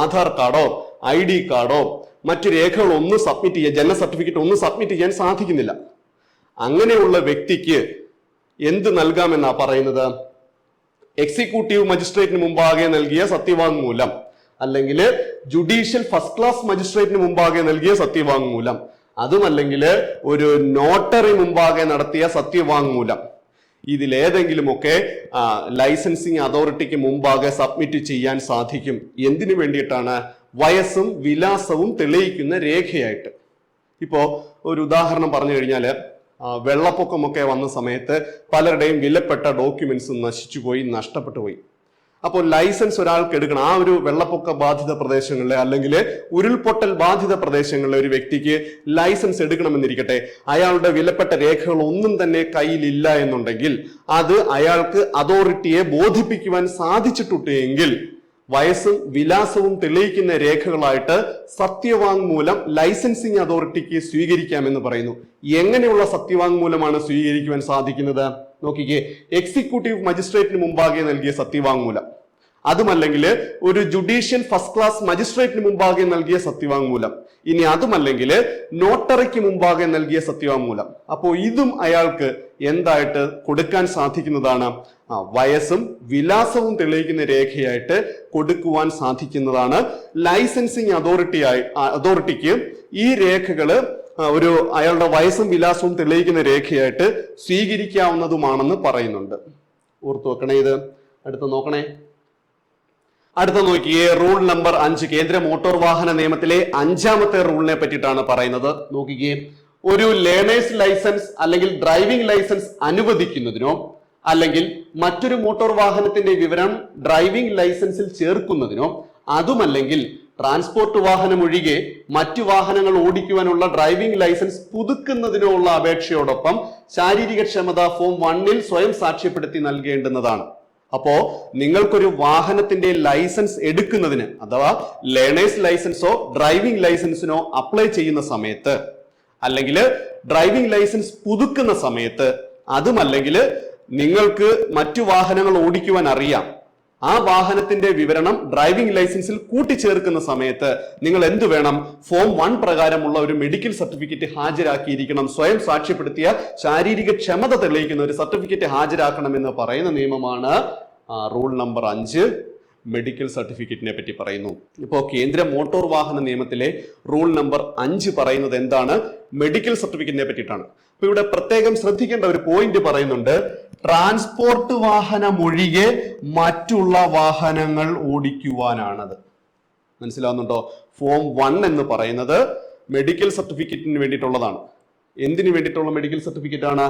ആധാർ കാർഡോ ID കാർഡോ മറ്റു രേഖകൾ ഒന്നും സബ്മിറ്റ് ചെയ്യാൻ, ജനന സർട്ടിഫിക്കറ്റ് ഒന്നും സബ്മിറ്റ് ചെയ്യാൻ സാധിക്കുന്നില്ല. അങ്ങനെയുള്ള വ്യക്തിക്ക് എന്ത് നൽകാമെന്നാ പറയുന്നത്? എക്സിക്യൂട്ടീവ് മജിസ്ട്രേറ്റിന് മുമ്പാകെ നൽകിയ സത്യവാങ്മൂലം അല്ലെങ്കിൽ ജുഡീഷ്യൽ ഫസ്റ്റ് ക്ലാസ് മജിസ്ട്രേറ്റിന് മുമ്പാകെ നൽകിയ സത്യവാങ്മൂലം, അതുമല്ലെങ്കിൽ ഒരു നോട്ടറി മുമ്പാകെ നടത്തിയ സത്യവാങ്മൂലം, ഇതിലേതെങ്കിലുമൊക്കെ ലൈസൻസിങ് അതോറിറ്റിക്ക് മുമ്പാകെ സബ്മിറ്റ് ചെയ്യാൻ സാധിക്കും. എന്തിനു വേണ്ടിയിട്ടാണ്? വയസ്സും വിലാസവും തെളിയിക്കുന്ന രേഖയായിട്ട്. ഇപ്പോ ഒരു ഉദാഹരണം പറഞ്ഞു കഴിഞ്ഞാല് വെള്ളപ്പൊക്കമൊക്കെ വന്ന സമയത്ത് പലരുടെയും വിലപ്പെട്ട ഡോക്യുമെന്റ്സ് നഷ്ടപ്പെട്ടു പോയി. അപ്പോൾ ലൈസൻസ് ഒരാൾക്ക് എടുക്കണം. ആ ഒരു വെള്ളപ്പൊക്ക ബാധിത പ്രദേശങ്ങളിലെ അല്ലെങ്കിൽ ഉരുൾപൊട്ടൽ ബാധിത പ്രദേശങ്ങളിലെ ഒരു വ്യക്തിക്ക് ലൈസൻസ് എടുക്കണമെന്നിരിക്കട്ടെ, അയാളുടെ വിലപ്പെട്ട രേഖകൾ ഒന്നും തന്നെ കയ്യിലില്ല എന്നുണ്ടെങ്കിൽ അത് അയാൾക്ക് അതോറിറ്റിയെ ബോധിപ്പിക്കുവാൻ സാധിച്ചിട്ടുണ്ടെങ്കിൽ വയസ്സും വിലാസവും തെളിയിക്കുന്ന രേഖകളായിട്ട് സത്യവാങ്മൂലം ലൈസൻസിങ് അതോറിറ്റിക്ക് സ്വീകരിക്കാമെന്ന് പറയുന്നു. എങ്ങനെയുള്ള സത്യവാങ്മൂലമാണ് സ്വീകരിക്കുവാൻ സാധിക്കുന്നത്? നോക്കിക്കേ. എക്സിക്യൂട്ടീവ് മജിസ്ട്രേറ്റിന് മുമ്പാകെ നൽകിയ സത്യവാങ്മൂലം, അതുമല്ലെങ്കിൽ ഒരു ജുഡീഷ്യൽ ഫസ്റ്റ് ക്ലാസ് മജിസ്ട്രേറ്റിന് മുമ്പാകെ നൽകിയ സത്യവാങ്മൂലം, ഇനി അതുമല്ലെങ്കിൽ നോട്ടറിക്ക് മുമ്പാകെ നൽകിയ സത്യവാങ്മൂലം. അപ്പോൾ ഇതും അയാൾക്ക് എന്തായിട്ട് കൊടുക്കാൻ സാധിക്കുന്നതാണ്? വയസ്സും വിലാസവും തെളിയിക്കുന്ന രേഖയായിട്ട് കൊടുക്കുവാൻ സാധിക്കുന്നതാണ്. ലൈസൻസിങ് അതോറിറ്റിക്ക് ഈ രേഖകള് അയാളുടെ വയസ്സും വിലാസവും തെളിയിക്കുന്ന രേഖയായിട്ട് സ്വീകരിക്കാവുന്നതുമാണെന്ന് പറയുന്നുണ്ട്. ഓർത്തു വെക്കണേ ഇത്. അടുത്ത നോക്കിയേ. റൂൾ നമ്പർ 5, കേന്ദ്ര മോട്ടോർ വാഹന നിയമത്തിലെ 5ാമത്തെ റൂളിനെ പറ്റിയിട്ടാണ് പറയുന്നത്. നോക്കിക്കേ. ഒരു ലേണേഴ്സ് ലൈസൻസ് അല്ലെങ്കിൽ ഡ്രൈവിംഗ് ലൈസൻസ് അനുവദിക്കുന്നതിനോ അല്ലെങ്കിൽ മറ്റൊരു മോട്ടോർ വാഹനത്തിന്റെ വിവരം ഡ്രൈവിംഗ് ലൈസൻസിൽ ചേർക്കുന്നതിനോ, അതുമല്ലെങ്കിൽ ട്രാൻസ്പോർട്ട് വാഹനം ഒഴികെ മറ്റു വാഹനങ്ങൾ ഓടിക്കുവാനുള്ള ഡ്രൈവിംഗ് ലൈസൻസ് പുതുക്കുന്നതിനോ ഉള്ള അപേക്ഷയോടൊപ്പം ശാരീരിക ക്ഷമത ഫോം 1 സ്വയം സാക്ഷ്യപ്പെടുത്തി നൽകേണ്ടുന്നതാണ്. അപ്പോ നിങ്ങൾക്കൊരു വാഹനത്തിന്റെ ലൈസൻസ് എടുക്കുന്നതിന് അഥവാ ലേണേഴ്സ് ലൈസൻസോ ഡ്രൈവിംഗ് ലൈസൻസിനോ അപ്ലൈ ചെയ്യുന്ന സമയത്ത്, അല്ലെങ്കിൽ ഡ്രൈവിംഗ് ലൈസൻസ് പുതുക്കുന്ന സമയത്ത്, അതുമല്ലെങ്കിൽ നിങ്ങൾക്ക് മറ്റു വാഹനങ്ങൾ ഓടിക്കുവാൻ അറിയാം, ആ വാഹനത്തിന്റെ വിവരണം ഡ്രൈവിംഗ് ലൈസൻസിൽ കൂട്ടിച്ചേർക്കുന്ന സമയത്ത് നിങ്ങൾ എന്ത് വേണം? ഫോം 1 പ്രകാരമുള്ള ഒരു മെഡിക്കൽ സർട്ടിഫിക്കറ്റ് ഹാജരാക്കിയിരിക്കണം. സ്വയം സാക്ഷ്യപ്പെടുത്തിയ ശാരീരിക ക്ഷമത തെളിയിക്കുന്ന ഒരു സർട്ടിഫിക്കറ്റ് ഹാജരാക്കണമെന്ന് പറയുന്ന നിയമമാണ് റൂൾ നമ്പർ 5, മെഡിക്കൽ സർട്ടിഫിക്കറ്റിനെ പറ്റി പറയുന്നു. ഇപ്പോൾ കേന്ദ്ര മോട്ടോർ വാഹന നിയമത്തിലെ റൂൾ നമ്പർ 5 പറയുന്നത് എന്താണ്? മെഡിക്കൽ സർട്ടിഫിക്കറ്റിനെ പറ്റിയിട്ടാണ്. അപ്പൊ ഇവിടെ പ്രത്യേകം ശ്രദ്ധിക്കേണ്ട ഒരു പോയിന്റ് പറയുന്നുണ്ട്. ട്രാൻസ്പോർട്ട് വാഹനം ഒഴികെ മറ്റുള്ള വാഹനങ്ങൾ ഓടിക്കുവാനാണത്. മനസ്സിലാവുന്നുണ്ടോ? ഫോം 1 എന്ന് പറയുന്നത് മെഡിക്കൽ സർട്ടിഫിക്കറ്റിന് വേണ്ടിയിട്ടുള്ളതാണ്. എന്തിനു വേണ്ടിയിട്ടുള്ള മെഡിക്കൽ സർട്ടിഫിക്കറ്റ് ആണ്?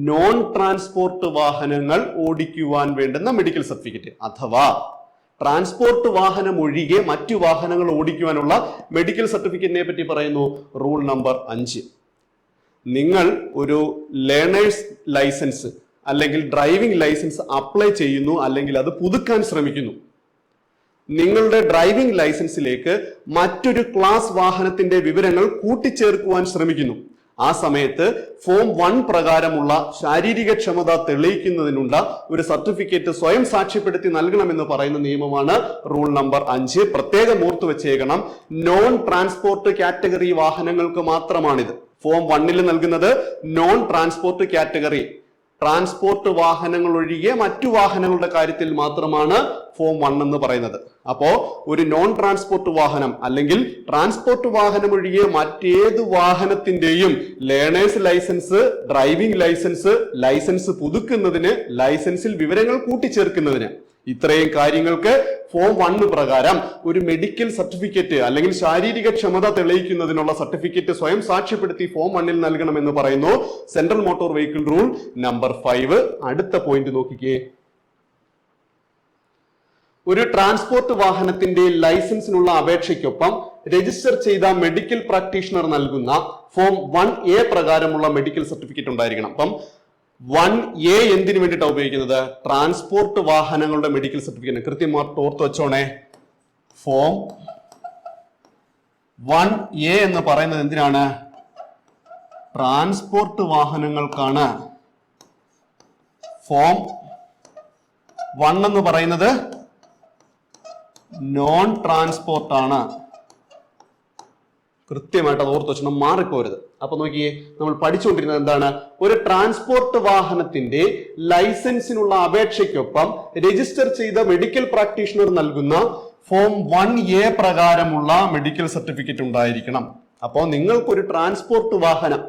നോൺ ട്രാൻസ്പോർട്ട് വാഹനങ്ങൾ ഓടിക്കുവാൻ വേണ്ടുന്ന മെഡിക്കൽ സർട്ടിഫിക്കറ്റ്, അഥവാ ട്രാൻസ്പോർട്ട് വാഹനം ഒഴികെ മറ്റു വാഹനങ്ങൾ ഓടിക്കുവാനുള്ള മെഡിക്കൽ സർട്ടിഫിക്കറ്റിനെ പറ്റി പറയുന്നു റൂൾ നമ്പർ 5. നിങ്ങൾ ഒരു ലേണേഴ്സ് ലൈസൻസ് അല്ലെങ്കിൽ ഡ്രൈവിംഗ് ലൈസൻസ് അപ്ലൈ ചെയ്യുന്നു, അല്ലെങ്കിൽ അത് പുതുക്കാൻ ശ്രമിക്കുന്നു. നിങ്ങളുടെ ഡ്രൈവിംഗ് ലൈസൻസിലേക്ക് മറ്റൊരു ക്ലാസ് വാഹനത്തിന്റെ വിവരങ്ങൾ കൂട്ടിച്ചേർക്കുവാൻ ശ്രമിക്കുന്നു. ആ സമയത്ത് ഫോം 1 പ്രകാരമുള്ള ശാരീരിക ക്ഷമത തെളിയിക്കുന്നതിനുള്ള ഒരു സർട്ടിഫിക്കറ്റ് സ്വയം സാക്ഷ്യപ്പെടുത്തി നൽകണമെന്ന് പറയുന്ന നിയമമാണ് റൂൾ നമ്പർ 5. പ്രത്യേകം ഓർത്തു വെച്ചേക്കണം, നോൺ ട്രാൻസ്പോർട്ട് കാറ്റഗറി വാഹനങ്ങൾക്ക് മാത്രമാണിത്. ഫോം 1 നൽകുന്നത് നോൺ ട്രാൻസ്പോർട്ട് കാറ്റഗറി, ട്രാൻസ്പോർട്ട് വാഹനങ്ങൾ ഒഴികെ മറ്റു വാഹനങ്ങളുടെ കാര്യത്തിൽ മാത്രമാണ് ഫോം 1 എന്ന് പറയുന്നത്. അപ്പോ ഒരു നോൺ ട്രാൻസ്പോർട്ട് വാഹനം അല്ലെങ്കിൽ ട്രാൻസ്പോർട്ട് വാഹനം ഒഴികെ മറ്റേത് വാഹനത്തിന്റെയും learner's licence, driving licence, licence പുതുക്കുന്നതിന്, ലൈസൻസിൽ വിവരങ്ങൾ കൂട്ടിച്ചേർക്കുന്നതിന്, ഇത്രയും കാര്യങ്ങൾക്ക് ഫോം 1 പ്രകാരം ഒരു മെഡിക്കൽ സർട്ടിഫിക്കറ്റ് അല്ലെങ്കിൽ ശാരീരിക ക്ഷമത തെളിയിക്കുന്നതിനുള്ള സർട്ടിഫിക്കറ്റ് സ്വയം സാക്ഷ്യപ്പെടുത്തി ഫോം 1 നൽകണമെന്ന് പറയുന്നു central motor vehicle rule number 5. അടുത്ത പോയിന്റ് നോക്കിക്കേ. ഒരു ട്രാൻസ്പോർട്ട് വാഹനത്തിന്റെ ലൈസൻസിനുള്ള അപേക്ഷയ്ക്കൊപ്പം രജിസ്റ്റർ ചെയ്ത മെഡിക്കൽ പ്രാക്ടീഷണർ നൽകുന്ന ഫോം 1A പ്രകാരമുള്ള മെഡിക്കൽ സർട്ടിഫിക്കറ്റ് ഉണ്ടായിരിക്കണം. അപ്പം 1A എന്തിനു വേണ്ടിയിട്ടാണ് ഉപയോഗിക്കുന്നത്? ട്രാൻസ്പോർട്ട് വാഹനങ്ങളുടെ മെഡിക്കൽ സർട്ടിഫിക്കറ്റ്. കൃത്യമായിട്ട് ഓർത്ത് വെച്ചോണേ, ഫോം 1A എന്ന് പറയുന്നത് എന്തിനാണ്? ട്രാൻസ്പോർട്ട് വാഹനങ്ങൾക്കാണ്. ഫോം 1 എന്ന് പറയുന്നത് നോൺ ട്രാൻസ്പോർട്ട് ആണ്. കൃത്യമായിട്ട് അത് ഓർത്ത് വെച്ചോണം, മാറിപ്പോരുത്. അപ്പൊ നോക്കിയേ, നമ്മൾ പഠിച്ചുകൊണ്ടിരുന്നത് എന്താണ്? ഒരു ട്രാൻസ്പോർട്ട് വാഹനത്തിന്റെ ലൈസൻസിനുള്ള അപേക്ഷയ്ക്കൊപ്പം രജിസ്റ്റർ ചെയ്ത മെഡിക്കൽ പ്രാക്ടീഷണർ നൽകുന്ന ഫോം 1A പ്രകാരമുള്ള മെഡിക്കൽ സർട്ടിഫിക്കറ്റ് ഉണ്ടായിരിക്കണം. അപ്പോൾ നിങ്ങൾക്കൊരു ട്രാൻസ്പോർട്ട് വാഹനം,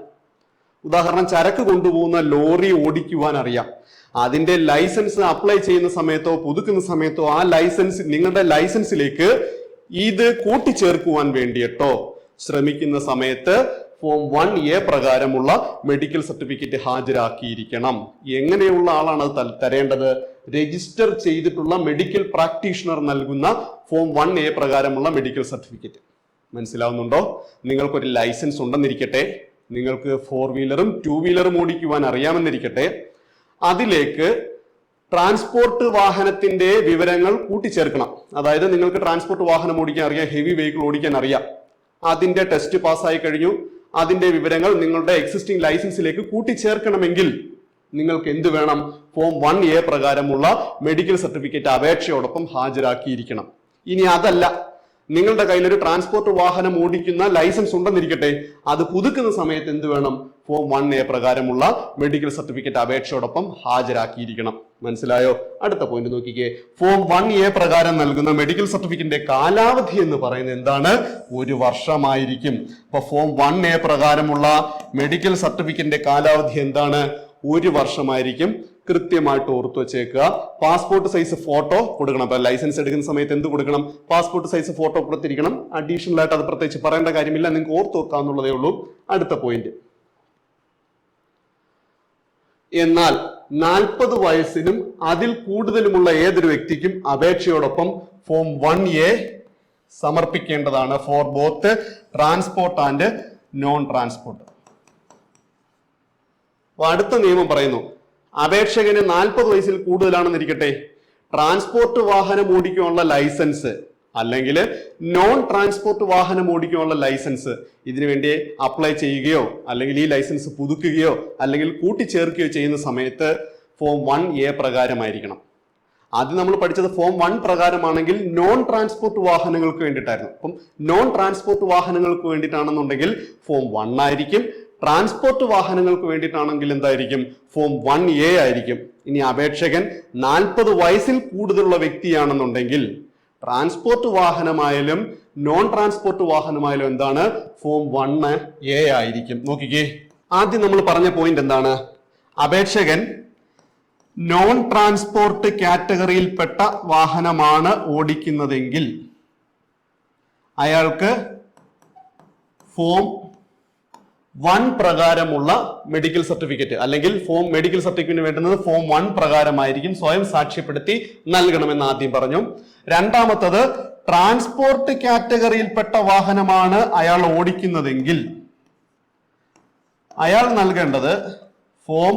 ഉദാഹരണം ചരക്ക് കൊണ്ടുപോകുന്ന ലോറി ഓടിക്കുവാൻ അറിയാം, അതിന്റെ ലൈസൻസ് അപ്ലൈ ചെയ്യുന്ന സമയത്തോ പുതുക്കുന്ന സമയത്തോ ആ ലൈസൻസ്, നിങ്ങളുടെ ലൈസൻസിലേക്ക് ഇത് കൂട്ടിച്ചേർക്കുവാൻ വേണ്ടിയിട്ടോ ശ്രമിക്കുന്ന സമയത്ത് ഫോം 1A പ്രകാരമുള്ള മെഡിക്കൽ സർട്ടിഫിക്കറ്റ് ഹാജരാക്കിയിരിക്കണം. എങ്ങനെയുള്ള ആളാണ് അത് തരേണ്ടത്? രജിസ്റ്റർ ചെയ്തിട്ടുള്ള മെഡിക്കൽ പ്രാക്ടീഷണർ നൽകുന്ന ഫോം 1A പ്രകാരമുള്ള മെഡിക്കൽ സർട്ടിഫിക്കറ്റ്. മനസ്സിലാവുന്നുണ്ടോ? നിങ്ങൾക്കൊരു ലൈസൻസ് ഉണ്ടെന്നിരിക്കട്ടെ, നിങ്ങൾക്ക് 4 വീലറും 2 വീലറും ഓടിക്കുവാൻ അറിയാമെന്നിരിക്കട്ടെ, അതിലേക്ക് ട്രാൻസ്പോർട്ട് വാഹനത്തിന്റെ വിവരങ്ങൾ കൂട്ടിച്ചേർക്കണം. അതായത് നിങ്ങൾക്ക് ട്രാൻസ്പോർട്ട് വാഹനം ഓടിക്കാൻ അറിയാം, ഹെവി വെഹിക്കിൾ ഓടിക്കാൻ അറിയാം, അതിന്റെ ടെസ്റ്റ് പാസ്സായി കഴിഞ്ഞു, അതിന്റെ വിവരങ്ങൾ നിങ്ങളുടെ എക്സിസ്റ്റിംഗ് ലൈസൻസിലേക്ക് കൂട്ടിച്ചേർക്കണമെങ്കിൽ നിങ്ങൾക്ക് എന്ത് വേണം? ഫോം 1A പ്രകാരമുള്ള മെഡിക്കൽ സർട്ടിഫിക്കറ്റ് അപേക്ഷയോടൊപ്പം ഹാജരാക്കിയിരിക്കണം. ഇനി അതല്ല, നിങ്ങളുടെ കയ്യിൽ ഒരു ട്രാൻസ്പോർട്ട് വാഹനം ഓടിക്കുന്ന ലൈസൻസ് ഉണ്ടെന്നിരിക്കട്ടെ, അത് പുതുക്കുന്ന സമയത്ത് എന്ത് വേണം? ഫോം 1A പ്രകാരമുള്ള മെഡിക്കൽ സർട്ടിഫിക്കറ്റ് അപേക്ഷയോടൊപ്പം ഹാജരാക്കിയിരിക്കണം. മനസ്സിലായോ? അടുത്ത പോയിന്റ് നോക്കിക്കേ. ഫോം 1A പ്രകാരം നൽകുന്ന മെഡിക്കൽ സർട്ടിഫിക്കറ്റിന്റെ കാലാവധി എന്ന് പറയുന്നത് എന്താണ്? 1 വർഷമായിരിക്കും. അപ്പൊ ഫോം 1A പ്രകാരമുള്ള മെഡിക്കൽ സർട്ടിഫിക്കറ്റിന്റെ കാലാവധി എന്താണ്? 1 വർഷമായിരിക്കും. കൃത്യമായിട്ട് ഓർത്തു വെച്ചേക്കുക. പാസ്പോർട്ട് സൈസ് ഫോട്ടോ കൊടുക്കണം. അപ്പൊ ലൈസൻസ് എടുക്കുന്ന സമയത്ത് എന്ത് കൊടുക്കണം? പാസ്പോർട്ട് സൈസ് ഫോട്ടോ കൊടുത്തിരിക്കണം. അഡീഷണൽ ആയിട്ട് അത് പ്രത്യേകിച്ച് പറയേണ്ട കാര്യമില്ല, നിങ്ങൾക്ക് ഓർത്തു വെക്കാന്നുള്ളതേ ഉള്ളൂ. അടുത്ത പോയിന്റ്, എന്നാൽ 40 വയസ്സിനും അതിൽ കൂടുതലുമുള്ള ഏതൊരു വ്യക്തിക്കും അപേക്ഷയോടൊപ്പം ഫോം 1A സമർപ്പിക്കേണ്ടതാണ് for both transport and non transport. അപ്പൊ അടുത്ത നിയമം പറയുന്നു, അപേക്ഷകന് 40 വയസ്സിൽ കൂടുതലാണെന്നിരിക്കട്ടെ, ട്രാൻസ്പോർട്ട് വാഹനം ഓടിക്കാനുള്ള ലൈസൻസ് അല്ലെങ്കിൽ നോൺ ട്രാൻസ്പോർട്ട് വാഹനം ഓടിക്കാനുള്ള ലൈസൻസ് ഇതിനു വേണ്ടി അപ്ലൈ ചെയ്യുകയോ അല്ലെങ്കിൽ ഈ ലൈസൻസ് പുതുക്കുകയോ അല്ലെങ്കിൽ കൂട്ടിച്ചേർക്കുകയോ ചെയ്യുന്ന സമയത്ത് ഫോം 1A പ്രകാരമായിരിക്കണം. ആദ്യം നമ്മൾ പഠിച്ചത് ഫോം 1 പ്രകാരമാണെങ്കിൽ നോൺ ട്രാൻസ്പോർട്ട് വാഹനങ്ങൾക്ക് വേണ്ടിയിട്ടായിരുന്നു. അപ്പം നോൺ ട്രാൻസ്പോർട്ട് വാഹനങ്ങൾക്ക് വേണ്ടിയിട്ടാണെന്നുണ്ടെങ്കിൽ ഫോം 1 ആയിരിക്കും. ട്രാൻസ്പോർട്ട് വാഹനങ്ങൾക്ക് വേണ്ടിയിട്ടാണെങ്കിൽ എന്തായിരിക്കും? ഫോം 1A ആയിരിക്കും. ഇനി അപേക്ഷകൻ 40 വയസ്സിൽ കൂടുതലുള്ള വ്യക്തിയാണെന്നുണ്ടെങ്കിൽ ട്രാൻസ്പോർട്ട് വാഹനമായാലും നോൺ ട്രാൻസ്പോർട്ട് വാഹനമായാലും എന്താണ്? ഫോം 1A ആയിരിക്കും. നോക്കിക്കേ, ആദ്യം നമ്മൾ പറഞ്ഞ പോയിന്റ് എന്താണ്? അപേക്ഷകൻ നോൺ ട്രാൻസ്പോർട്ട് കാറ്റഗറിയിൽപ്പെട്ട വാഹനമാണ് ഓടിക്കുന്നതെങ്കിൽ അയാൾക്ക് ഫോം 1 പ്രകാരമുള്ള മെഡിക്കൽ സർട്ടിഫിക്കറ്റ് അല്ലെങ്കിൽ ഫോം മെഡിക്കൽ സർട്ടിഫിക്കറ്റിന് വേണ്ടുന്നത് ഫോം 1 പ്രകാരമായിരിക്കും, സ്വയം സാക്ഷ്യപ്പെടുത്തി നൽകണമെന്ന് ആദ്യം പറഞ്ഞു. രണ്ടാമത്തത്, ട്രാൻസ്പോർട്ട് കാറ്റഗറിയിൽപ്പെട്ട വാഹനമാണ് അയാൾ ഓടിക്കുന്നതെങ്കിൽ അയാൾ നൽകേണ്ടത് ഫോം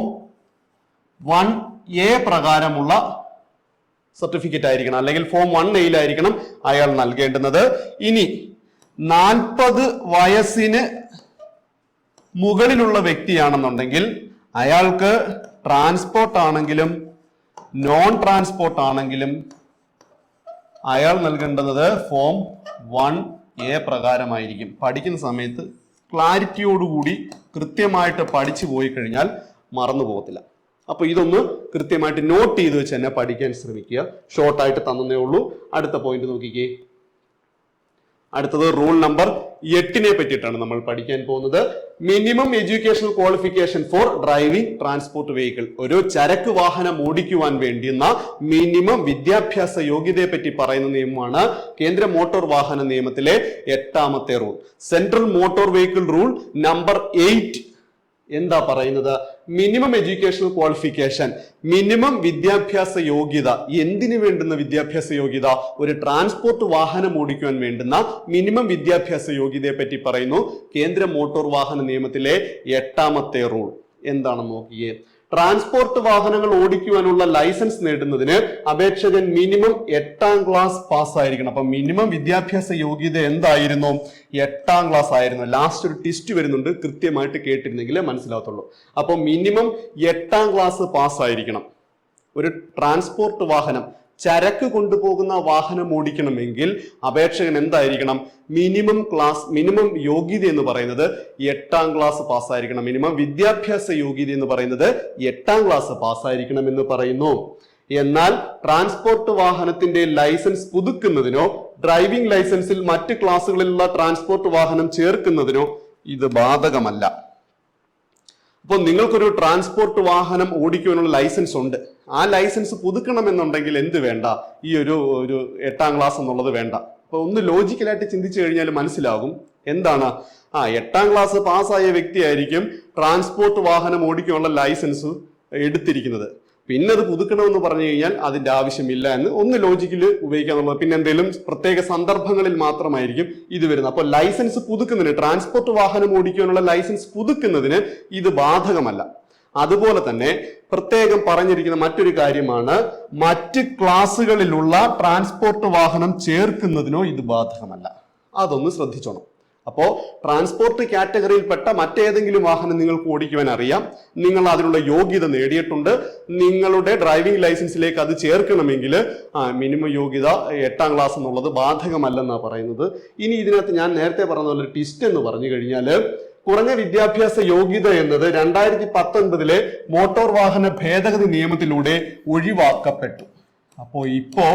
1A പ്രകാരമുള്ള സർട്ടിഫിക്കറ്റ് ആയിരിക്കണം, അല്ലെങ്കിൽ ഫോം 1A അയാൾ നൽകേണ്ടുന്നത്. ഇനി 40 വയസ്സിന് മുകളിലുള്ള വ്യക്തിയാണെന്നുണ്ടെങ്കിൽ അയാൾക്ക് ട്രാൻസ്പോർട്ട് ആണെങ്കിലും നോൺ ട്രാൻസ്പോർട്ട് ആണെങ്കിലും അയാൾ നൽകേണ്ടത് ഫോം 1A പ്രകാരമായിരിക്കും. പഠിക്കുന്ന സമയത്ത് ക്ലാരിറ്റിയോടുകൂടി കൃത്യമായിട്ട് പഠിച്ചു പോയി കഴിഞ്ഞാൽ മറന്നു പോകത്തില്ല. അപ്പൊ ഇതൊന്ന് കൃത്യമായിട്ട് നോട്ട് ചെയ്ത് വെച്ച് തന്നെ പഠിക്കാൻ ശ്രമിക്കുക. ഷോർട്ടായിട്ട് തന്നേ ഉള്ളൂ. അടുത്ത പോയിന്റ് നോക്കിക്കേ. അടുത്തത് റൂൾ നമ്പർ 8 പറ്റിയിട്ടാണ് നമ്മൾ പഠിക്കാൻ പോകുന്നത്. Minimum educational qualification four driving transport vehicle. ഒരു ചരക്ക് വാഹനം ഓടിക്കുവാൻ വേണ്ടിയുള്ള മിനിമം വിദ്യാഭ്യാസ യോഗ്യതയെ പറ്റി പറയുന്ന നിയമമാണ് കേന്ദ്ര മോട്ടോർ വാഹന നിയമത്തിലെ 8ാമത്തെ rule. Central motor vehicle rule number 8 എന്താ പറയുന്നത്? മിനിമം എഡ്യൂക്കേഷണൽ ക്വാളിഫിക്കേഷൻ, മിനിമം വിദ്യാഭ്യാസ യോഗ്യത. എന്തിനു വേണ്ടുന്ന വിദ്യാഭ്യാസ യോഗ്യത? ഒരു ട്രാൻസ്പോർട്ട് വാഹനം ഓടിക്കുവാൻ വേണ്ടുന്ന മിനിമം വിദ്യാഭ്യാസ യോഗ്യതയെ പറ്റി പറയുന്നു കേന്ദ്ര മോട്ടോർ വാഹന നിയമത്തിലെ 8ാമത്തെ റൂൾ. എന്താണെന്ന് നോക്കിയേ. ട്രാൻസ്പോർട്ട് വാഹനങ്ങൾ ഓടിക്കുവാനുള്ള ലൈസൻസ് നേടുന്നതിന് അപേക്ഷകൻ മിനിമം 8ാം ക്ലാസ് പാസ്സായിരിക്കണം. അപ്പൊ മിനിമം വിദ്യാഭ്യാസ യോഗ്യത എന്തായിരുന്നു? 8ാം ക്ലാസ് ആയിരുന്നു. ലാസ്റ്റ് ഒരു ടെസ്റ്റ് വരുന്നുണ്ട്, കൃത്യമായിട്ട് കേട്ടിരുന്നെങ്കിലേ മനസ്സിലാവത്തുള്ളൂ. അപ്പൊ മിനിമം 8ാം ക്ലാസ് പാസ്സായിരിക്കണം. ഒരു ട്രാൻസ്പോർട്ട് വാഹനം, ചരക്ക് കൊണ്ടുപോകുന്ന വാഹനം ഓടിക്കണമെങ്കിൽ അപേക്ഷകൻ എന്തായിരിക്കണം? മിനിമം യോഗ്യത എന്ന് പറയുന്നത് 8ാം ക്ലാസ് പാസ്സായിരിക്കണം. മിനിമം വിദ്യാഭ്യാസ യോഗ്യത എന്ന് പറയുന്നത് 8ാം ക്ലാസ് പാസ്സായിരിക്കണം എന്ന് പറയുന്നു. എന്നാൽ ട്രാൻസ്പോർട്ട് വാഹനത്തിന്റെ ലൈസൻസ് പുതുക്കുന്നതിനോ ഡ്രൈവിംഗ് ലൈസൻസിൽ മറ്റ് ക്ലാസ്സുകളിലുള്ള ട്രാൻസ്പോർട്ട് വാഹനം ചേർക്കുന്നതിനോ ഇത് ബാധകമല്ല. അപ്പോൾ നിങ്ങൾക്കൊരു ട്രാൻസ്പോർട്ട് വാഹനം ഓടിക്കുവാനുള്ള ലൈസൻസ് ഉണ്ട്. ആ ലൈസൻസ് പുതുക്കണമെന്നുണ്ടെങ്കിൽ എന്ത് വേണ്ട? ഈ ഒരു 8ാം ക്ലാസ് എന്നുള്ളത് വേണ്ട. അപ്പൊ ഒന്ന് ലോജിക്കലായിട്ട് ചിന്തിച്ചു കഴിഞ്ഞാൽ മനസ്സിലാകും എന്താണ്. 8ാം ക്ലാസ് പാസ്സായ വ്യക്തിയായിരിക്കും ട്രാൻസ്പോർട്ട് വാഹനം ഓടിക്കാനുള്ള ലൈസൻസ് എടുത്തിരിക്കുന്നത്. പിന്നെ അത് പുതുക്കണമെന്ന് പറഞ്ഞു കഴിഞ്ഞാൽ അതിന്റെ ആവശ്യമില്ല എന്ന് ഒന്ന് ലോജിക്കിൽ ഉപയോഗിക്കാന്നുള്ളത്. പിന്നെ എന്തെങ്കിലും പ്രത്യേക സന്ദർഭങ്ങളിൽ മാത്രമായിരിക്കും ഇത് വരുന്നത്. അപ്പൊ ലൈസൻസ് പുതുക്കുന്നതിന്, ട്രാൻസ്പോർട്ട് വാഹനം ഓടിക്കാനുള്ള ലൈസൻസ് പുതുക്കുന്നതിന് ഇത് ബാധകമല്ല. അതുപോലെ തന്നെ പ്രത്യേകം പറഞ്ഞിരിക്കുന്ന മറ്റൊരു കാര്യമാണ്, മറ്റ് ക്ലാസ്സുകളിലുള്ള ട്രാൻസ്പോർട്ട് വാഹനം ചേർക്കുന്നതിനോ ഇത് ബാധകമല്ല. അതൊന്ന് ശ്രദ്ധിച്ചോണം. അപ്പോ ട്രാൻസ്പോർട്ട് കാറ്റഗറിയിൽപ്പെട്ട മറ്റേതെങ്കിലും വാഹനം നിങ്ങൾക്ക് ഓടിക്കുവാൻ അറിയാം, നിങ്ങൾ അതിനുള്ള യോഗ്യത നേടിയിട്ടുണ്ട്, നിങ്ങളുടെ ഡ്രൈവിംഗ് ലൈസൻസിലേക്ക് അത് ചേർക്കണമെങ്കിൽ മിനിമം യോഗ്യത 8ാം ക്ലാസ് എന്നുള്ളത് ബാധകമല്ലെന്നാണ് പറയുന്നത്. ഇനി ഇതിനകത്ത് ഞാൻ നേരത്തെ പറഞ്ഞ പോലെ ഒരു ട്വിസ്റ്റ് എന്ന് പറഞ്ഞു കഴിഞ്ഞാൽ, കുറഞ്ഞ വിദ്യാഭ്യാസ യോഗ്യത എന്നത് 2019 മോട്ടോർ വാഹന ഭേദഗതി നിയമത്തിലൂടെ ഒഴിവാക്കപ്പെട്ടു. അപ്പോ ഇപ്പോ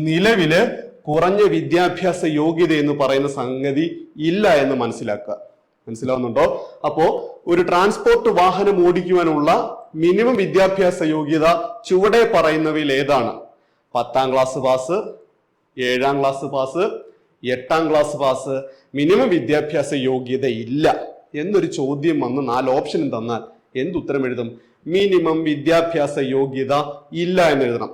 നിലവില് കുറഞ്ഞ വിദ്യാഭ്യാസ യോഗ്യത എന്ന് പറയുന്ന സംഗതി ഇല്ല എന്ന് മനസ്സിലാവുന്നുണ്ടോ? അപ്പോ ഒരു ട്രാൻസ്പോർട്ട് വാഹനം ഓടിക്കുവാനുള്ള മിനിമം വിദ്യാഭ്യാസ യോഗ്യത ചുവടെ പറയുന്നവയിൽ ഏതാണ്? 10ാം class pass, 7ാം class pass, 8ാം class pass. Minimum വിദ്യാഭ്യാസ യോഗ്യത ഇല്ല എന്നൊരു ചോദ്യം വന്ന് 4 ഓപ്ഷനും തന്നാൽ എന്തുത്തരം എഴുതും? മിനിമം വിദ്യാഭ്യാസ യോഗ്യത ഇല്ല എന്ന് എഴുതണം.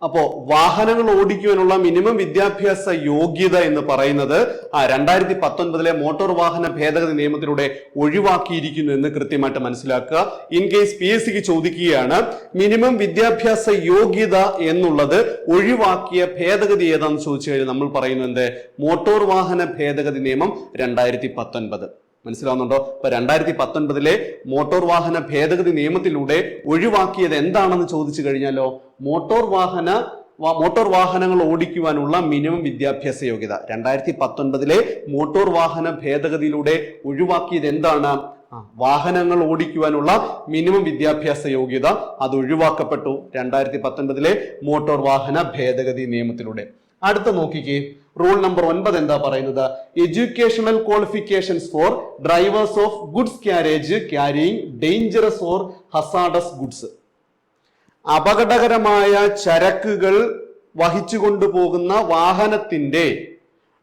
അപ്പോ വാഹനങ്ങൾ ഓടിക്കുവാനുള്ള മിനിമം വിദ്യാഭ്യാസ യോഗ്യത എന്ന് പറയുന്നത് 2019 മോട്ടോർ വാഹന ഭേദഗതി നിയമത്തിലൂടെ ഒഴിവാക്കിയിരിക്കുന്നു എന്ന് കൃത്യമായിട്ട് മനസ്സിലാക്കുക. ഇൻ കേസ് PSCക്ക് ചോദിക്കുകയാണ് മിനിമം വിദ്യാഭ്യാസ യോഗ്യത എന്നുള്ളത് ഒഴിവാക്കിയ ഭേദഗതി ഏതാണെന്ന് ചോദിച്ചു കഴിഞ്ഞാൽ നമ്മൾ പറയുന്നത് മോട്ടോർ വാഹന ഭേദഗതി നിയമം 2019. മനസ്സിലാവുന്നുണ്ടോ? അപ്പൊ 2019 മോട്ടോർ വാഹന ഭേദഗതി നിയമത്തിലൂടെ ഒഴിവാക്കിയത് എന്താണെന്ന് ചോദിച്ചു കഴിഞ്ഞാലോ, മോട്ടോർ വാഹനങ്ങൾ ഓടിക്കുവാനുള്ള മിനിമം വിദ്യാഭ്യാസ യോഗ്യത 2019 മോട്ടോർ വാഹന ഭേദഗതിയിലൂടെ ഒഴിവാക്കിയത് എന്താണ്? വാഹനങ്ങൾ ഓടിക്കുവാനുള്ള മിനിമം വിദ്യാഭ്യാസ യോഗ്യത അത് ഒഴിവാക്കപ്പെട്ടു 2019 മോട്ടോർ വാഹന ഭേദഗതി നിയമത്തിലൂടെ. അടുത്ത നോക്കിക്കേ, റൂൾ നമ്പർ 9 എന്താ പറയുന്നത്? Educational qualifications for drivers of goods carriage carrying dangerous or hazardous goods. അപകടകരമായ ചരക്കുകൾ വഹിച്ചു കൊണ്ടുപോകുന്ന വാഹനത്തിന്റെ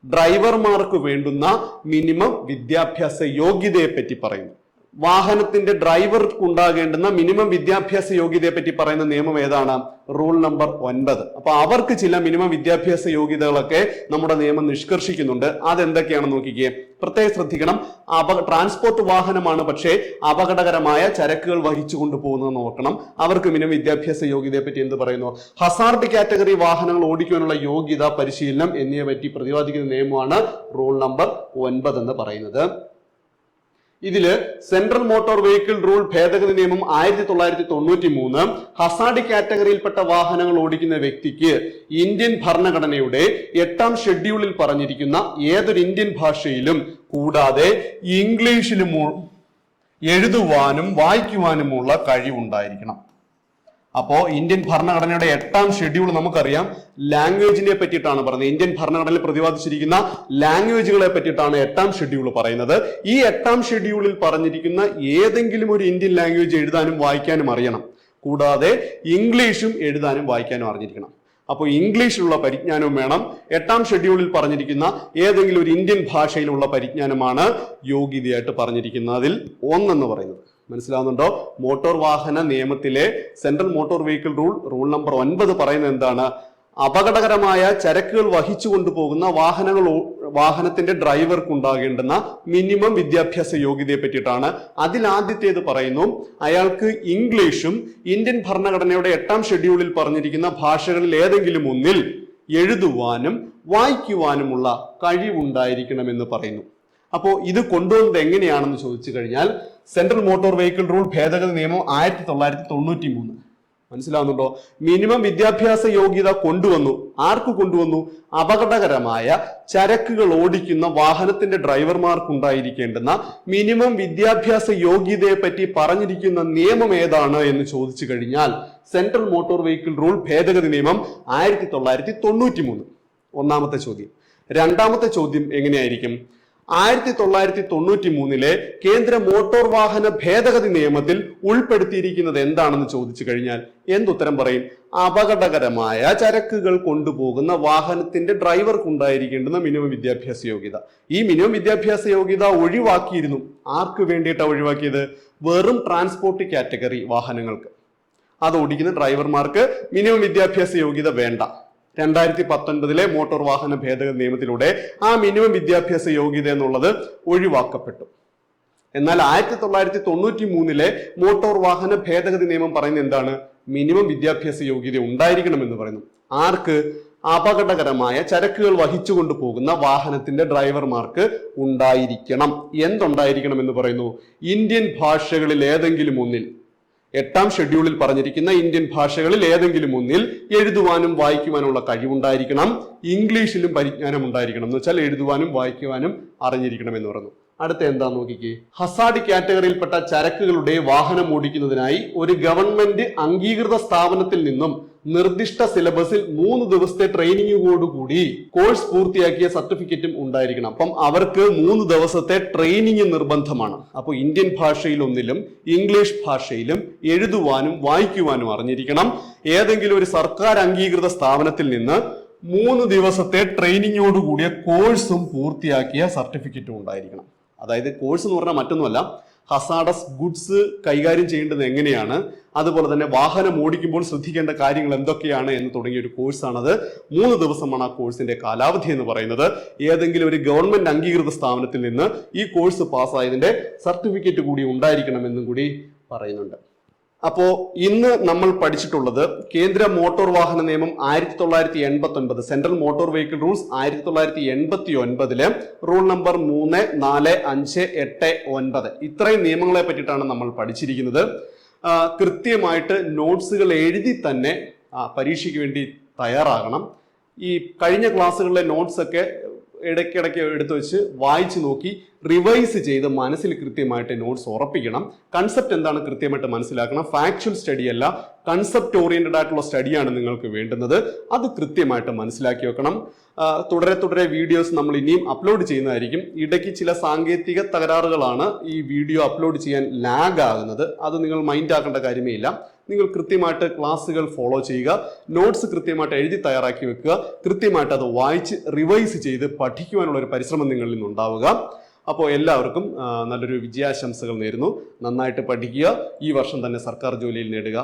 ഡ്രൈവർമാർക്ക് വേണ്ടുന്ന മിനിമം വിദ്യാഭ്യാസ യോഗ്യതയെ പറ്റി പറയുന്നു. വാഹനത്തിന്റെ ഡ്രൈവർക്ക് ഉണ്ടാകേണ്ടുന്ന മിനിമം വിദ്യാഭ്യാസ യോഗ്യതയെ പറ്റി പറയുന്ന നിയമം ഏതാണ്? Rule number 9. അപ്പൊ അവർക്ക് ചില മിനിമം വിദ്യാഭ്യാസ യോഗ്യതകളൊക്കെ നമ്മുടെ നിയമം നിഷ്കർഷിക്കുന്നുണ്ട്. അതെന്തൊക്കെയാണെന്ന് നോക്കിക്കേ. പ്രത്യേകം ശ്രദ്ധിക്കണം, ട്രാൻസ്പോർട്ട് വാഹനമാണ്, പക്ഷേ അപകടകരമായ ചരക്കുകൾ വഹിച്ചു കൊണ്ടുപോകുന്നത് നോക്കണം. അവർക്ക് മിനിമം വിദ്യാഭ്യാസ യോഗ്യതയെ പറ്റി എന്ത് പറയുന്നു? ഹസാർഡ് കാറ്റഗറി വാഹനങ്ങൾ ഓടിക്കുവാനുള്ള യോഗ്യത, പരിശീലനം എന്നിവയെ പറ്റി പ്രതിപാദിക്കുന്ന നിയമമാണ് റൂൾ നമ്പർ 9 എന്ന് പറയുന്നത്. ഇതില് സെൻട്രൽ മോട്ടോർ വെഹിക്കിൾ റൂൾ ഭേദഗതി നിയമം 1993 ഹസാഡ് കാറ്റഗറിയിൽപ്പെട്ട വാഹനങ്ങൾ ഓടിക്കുന്ന വ്യക്തിക്ക് ഇന്ത്യൻ ഭരണഘടനയുടെ 8ാം ഷെഡ്യൂളിൽ പറഞ്ഞിരിക്കുന്ന ഏതൊരു ഇന്ത്യൻ ഭാഷയിലും കൂടാതെ ഇംഗ്ലീഷിലും എഴുതുവാനും വായിക്കുവാനുമുള്ള കഴിവുണ്ടായിരിക്കണം. അപ്പോ ഇന്ത്യൻ ഭരണഘടനയുടെ 8ാം ഷെഡ്യൂൾ നമുക്കറിയാം ലാംഗ്വേജിനെ പറ്റിയിട്ടാണ് പറയുന്നത്. ഇന്ത്യൻ ഭരണഘടനയിൽ പ്രതിപാദിച്ചിരിക്കുന്ന ലാംഗ്വേജുകളെ പറ്റിയിട്ടാണ് 8ാം ഷെഡ്യൂൾ പറയുന്നത്. ഈ 8ാം ഷെഡ്യൂളിൽ പറഞ്ഞിരിക്കുന്ന ഏതെങ്കിലും ഒരു ഇന്ത്യൻ ലാംഗ്വേജ് എഴുതാനും വായിക്കാനും അറിയണം. കൂടാതെ ഇംഗ്ലീഷും എഴുതാനും വായിക്കാനും അറിഞ്ഞിരിക്കണം. അപ്പോൾ ഇംഗ്ലീഷിലുള്ള പരിജ്ഞാനവും വേണം. 8ാം ഷെഡ്യൂളിൽ പറഞ്ഞിരിക്കുന്ന ഏതെങ്കിലും ഒരു ഇന്ത്യൻ ഭാഷയിലുള്ള പരിജ്ഞാനമാണ് യോഗ്യതയായിട്ട് പറഞ്ഞിരിക്കുന്നതിൽ ഒന്നെന്ന് പറയുന്നത്. മനസ്സിലാവുന്നുണ്ടോ? മോട്ടോർ വാഹന നിയമത്തിലെ central motor vehicle rule number 9 പറയുന്നത് എന്താണ്? അപകടകരമായ ചരക്കുകൾ വഹിച്ചു കൊണ്ടുപോകുന്ന വാഹനത്തിന്റെ ഡ്രൈവർക്ക് ഉണ്ടാകേണ്ടുന്ന മിനിമം വിദ്യാഭ്യാസ യോഗ്യതയെ പറ്റിയിട്ടാണ്. അതിൽ ആദ്യത്തേത് പറയുന്നു അയാൾക്ക് ഇംഗ്ലീഷും ഇന്ത്യൻ ഭരണഘടനയുടെ 8ാം ഷെഡ്യൂളിൽ പറഞ്ഞിരിക്കുന്ന ഭാഷകളിൽ ഏതെങ്കിലും ഒന്നിൽ എഴുതുവാനും വായിക്കുവാനുമുള്ള കഴിവുണ്ടായിരിക്കണമെന്ന് പറയുന്നു. അപ്പോൾ ഇത് കൊണ്ടുവന്നത് എങ്ങനെയാണെന്ന് ചോദിച്ചു കഴിഞ്ഞാൽ സെൻട്രൽ മോട്ടോർ വെഹിക്കിൾ റൂൾ ഭേദഗതി നിയമം 1993. മനസ്സിലാവുന്നുണ്ടോ? മിനിമം വിദ്യാഭ്യാസ യോഗ്യത കൊണ്ടുവന്നു. ആർക്ക് കൊണ്ടുവന്നു? അപകടകരമായ ചരക്കുകൾ ഓടിക്കുന്ന വാഹനത്തിന്റെ ഡ്രൈവർമാർക്കുണ്ടായിരിക്കേണ്ടുന്ന മിനിമം വിദ്യാഭ്യാസ യോഗ്യതയെ പറ്റി പറഞ്ഞിരിക്കുന്ന നിയമം ഏതാണ് എന്ന് ചോദിച്ചു കഴിഞ്ഞാൽ സെൻട്രൽ മോട്ടോർ വെഹിക്കിൾ റൂൾ ഭേദഗതി നിയമം 1993. ഒന്നാമത്തെ ചോദ്യം. രണ്ടാമത്തെ ചോദ്യം എങ്ങനെയായിരിക്കും? 1993 കേന്ദ്ര മോട്ടോർ വാഹന ഭേദഗതി നിയമത്തിൽ ഉൾപ്പെടുത്തിയിരിക്കുന്നത് എന്താണെന്ന് ചോദിച്ചു കഴിഞ്ഞാൽ എന്തുത്തരം പറയും? അപകടകരമായ ചരക്കുകൾ കൊണ്ടുപോകുന്ന വാഹനത്തിന്റെ ഡ്രൈവർക്ക് ഉണ്ടായിരിക്കേണ്ടുന്ന മിനിമം വിദ്യാഭ്യാസ യോഗ്യത. ഈ മിനിമം വിദ്യാഭ്യാസ യോഗ്യത ഒഴിവാക്കിയിരുന്നു. ആർക്ക് വേണ്ടിയിട്ടാണ് ഒഴിവാക്കിയത്? വെറും ട്രാൻസ്പോർട്ട് കാറ്റഗറി വാഹനങ്ങൾക്ക്. അത് ഓടിക്കുന്ന ഡ്രൈവർമാർക്ക് മിനിമം വിദ്യാഭ്യാസ യോഗ്യത വേണ്ട. 2019 മോട്ടോർ വാഹന ഭേദഗതി നിയമത്തിലൂടെ ആ മിനിമം വിദ്യാഭ്യാസ യോഗ്യത എന്നുള്ളത് ഒഴിവാക്കപ്പെട്ടു. എന്നാൽ 1993 മോട്ടോർ വാഹന ഭേദഗതി നിയമം പറയുന്നത് എന്താണ്? മിനിമം വിദ്യാഭ്യാസ യോഗ്യത ഉണ്ടായിരിക്കണമെന്ന് പറയുന്നു. ആർക്ക്? അപകടകരമായ ചരക്കുകൾ വഹിച്ചുകൊണ്ട് പോകുന്ന വാഹനത്തിന്റെ ഡ്രൈവർമാർക്ക് ഉണ്ടായിരിക്കണം. എന്തുണ്ടായിരിക്കണം എന്ന് പറയുന്നു? ഇന്ത്യൻ ഭാഷകളിൽ ഏതെങ്കിലും ഒന്നിൽ, 8ാം ഷെഡ്യൂളിൽ പറഞ്ഞിരിക്കുന്ന ഇന്ത്യൻ ഭാഷകളിൽ ഏതെങ്കിലും ഒന്നിൽ എഴുതുവാനും വായിക്കുവാനുള്ള കഴിവുണ്ടായിരിക്കണം. ഇംഗ്ലീഷിലും പരിജ്ഞാനം ഉണ്ടായിരിക്കണം. എന്ന് വെച്ചാൽ എഴുതുവാനും വായിക്കുവാനും അറിഞ്ഞിരിക്കണം എന്ന് പറഞ്ഞു. അടുത്ത എന്താ നോക്കിക്കേ. ഹസാഡ് കാറ്റഗറിയിൽപ്പെട്ട ചരക്കുകളുടെ വാഹനം ഓടിക്കുന്നതിനായി ഒരു ഗവൺമെന്റ് അംഗീകൃത സ്ഥാപനത്തിൽ നിന്നും നിർദ്ദിഷ്ട സിലബസിൽ 3 ദിവസത്തെ ട്രെയിനിങ്ങോടുകൂടി കോഴ്സ് പൂർത്തിയാക്കിയ സർട്ടിഫിക്കറ്റും ഉണ്ടായിരിക്കണം. അപ്പം അവർക്ക് 3 ദിവസത്തെ ട്രെയിനിങ് നിർബന്ധമാണ്. അപ്പോൾ ഇന്ത്യൻ ഭാഷയിൽ ഒന്നിലും ഇംഗ്ലീഷ് ഭാഷയിലും എഴുതുവാനും വായിക്കുവാനും അറിഞ്ഞിരിക്കണം. ഏതെങ്കിലും ഒരു സർക്കാർ അംഗീകൃത സ്ഥാപനത്തിൽ നിന്ന് 3 ദിവസത്തെ ട്രെയിനിങ്ങോടുകൂടിയ കോഴ്സും പൂർത്തിയാക്കിയ സർട്ടിഫിക്കറ്റും ഉണ്ടായിരിക്കണം. അതായത് കോഴ്സ് എന്ന് പറഞ്ഞാൽ മറ്റൊന്നുമല്ല, ഹസാഡസ് ഗുഡ്സ് കൈകാര്യം ചെയ്യേണ്ടത് എങ്ങനെയാണ്, അതുപോലെ തന്നെ വാഹനം ഓടിക്കുമ്പോൾ ശ്രദ്ധിക്കേണ്ട കാര്യങ്ങൾ എന്തൊക്കെയാണ് എന്ന് തുടങ്ങിയ ഒരു കോഴ്സാണത്. 3 ദിവസമാണ് ആ കോഴ്സിന്റെ കാലാവധി എന്ന് പറയുന്നത്. ഏതെങ്കിലും ഒരു ഗവൺമെന്റ് അംഗീകൃത സ്ഥാപനത്തിൽ നിന്ന് ഈ കോഴ്സ് പാസ്സായതിന്റെ സർട്ടിഫിക്കറ്റ് കൂടി ഉണ്ടായിരിക്കണമെന്നും കൂടി പറയുന്നുണ്ട്. അപ്പോ ഇന്ന് നമ്മൾ പഠിച്ചിട്ടുള്ളത് കേന്ദ്ര മോട്ടോർ വാഹന നിയമം 1989, central motor vehicle rules 1989 rule number 3, 4, 5, 8, 9 ഇത്രയും നിയമങ്ങളെ പറ്റിയിട്ടാണ് നമ്മൾ പഠിച്ചിരിക്കുന്നത്. കൃത്യമായിട്ട് നോട്ട്സുകൾ എഴുതി തന്നെ പരീക്ഷയ്ക്ക് വേണ്ടി തയ്യാറാകണം. ഈ കഴിഞ്ഞ ക്ലാസ്സുകളിലെ നോട്ട്സ് ഒക്കെ ഇടയ്ക്കിടയ്ക്ക് എടുത്തു വെച്ച് വായിച്ചു നോക്കി റിവൈസ് ചെയ്ത് മനസ്സിൽ കൃത്യമായിട്ട് നോട്ട്സ് ഉറപ്പിക്കണം. കൺസെപ്റ്റ് എന്താണ് കൃത്യമായിട്ട് മനസ്സിലാക്കണം. ഫാക്ച്വൽ സ്റ്റഡി അല്ല, കൺസെപ്റ്റ് ഓറിയന്റഡ് ആയിട്ടുള്ള സ്റ്റഡിയാണ് നിങ്ങൾക്ക് വേണ്ടുന്നത്. അത് കൃത്യമായിട്ട് മനസ്സിലാക്കി വെക്കണം. തുടരെ വീഡിയോസ് നമ്മൾ ഇനിയും അപ്ലോഡ് ചെയ്യുന്നതായിരിക്കും. ഇടയ്ക്ക് ചില സാങ്കേതിക തകരാറുകളാണ് ഈ വീഡിയോ അപ്ലോഡ് ചെയ്യാൻ ലാഗ് ആകുന്നത്. അത് നിങ്ങൾ മൈൻഡ് ആക്കേണ്ട കാര്യമേ ഇല്ല. നിങ്ങൾ കൃത്യമായിട്ട് ക്ലാസ്സുകൾ ഫോളോ ചെയ്യുക, നോട്ട്സ് കൃത്യമായിട്ട് എഴുതി തയ്യാറാക്കി വെക്കുക, കൃത്യമായിട്ട് അത് വായിച്ച് റിവൈസ് ചെയ്ത് പഠിക്കുവാനുള്ള ഒരു പരിശ്രമം നിങ്ങളിൽ നിന്നുണ്ടാവുക. അപ്പോൾ എല്ലാവർക്കും നല്ലൊരു വിജയാശംസകൾ നേരുന്നു. നന്നായിട്ട് പഠിക്കുക. ഈ വർഷം തന്നെ സർക്കാർ ജോലിയിൽ നേടുക.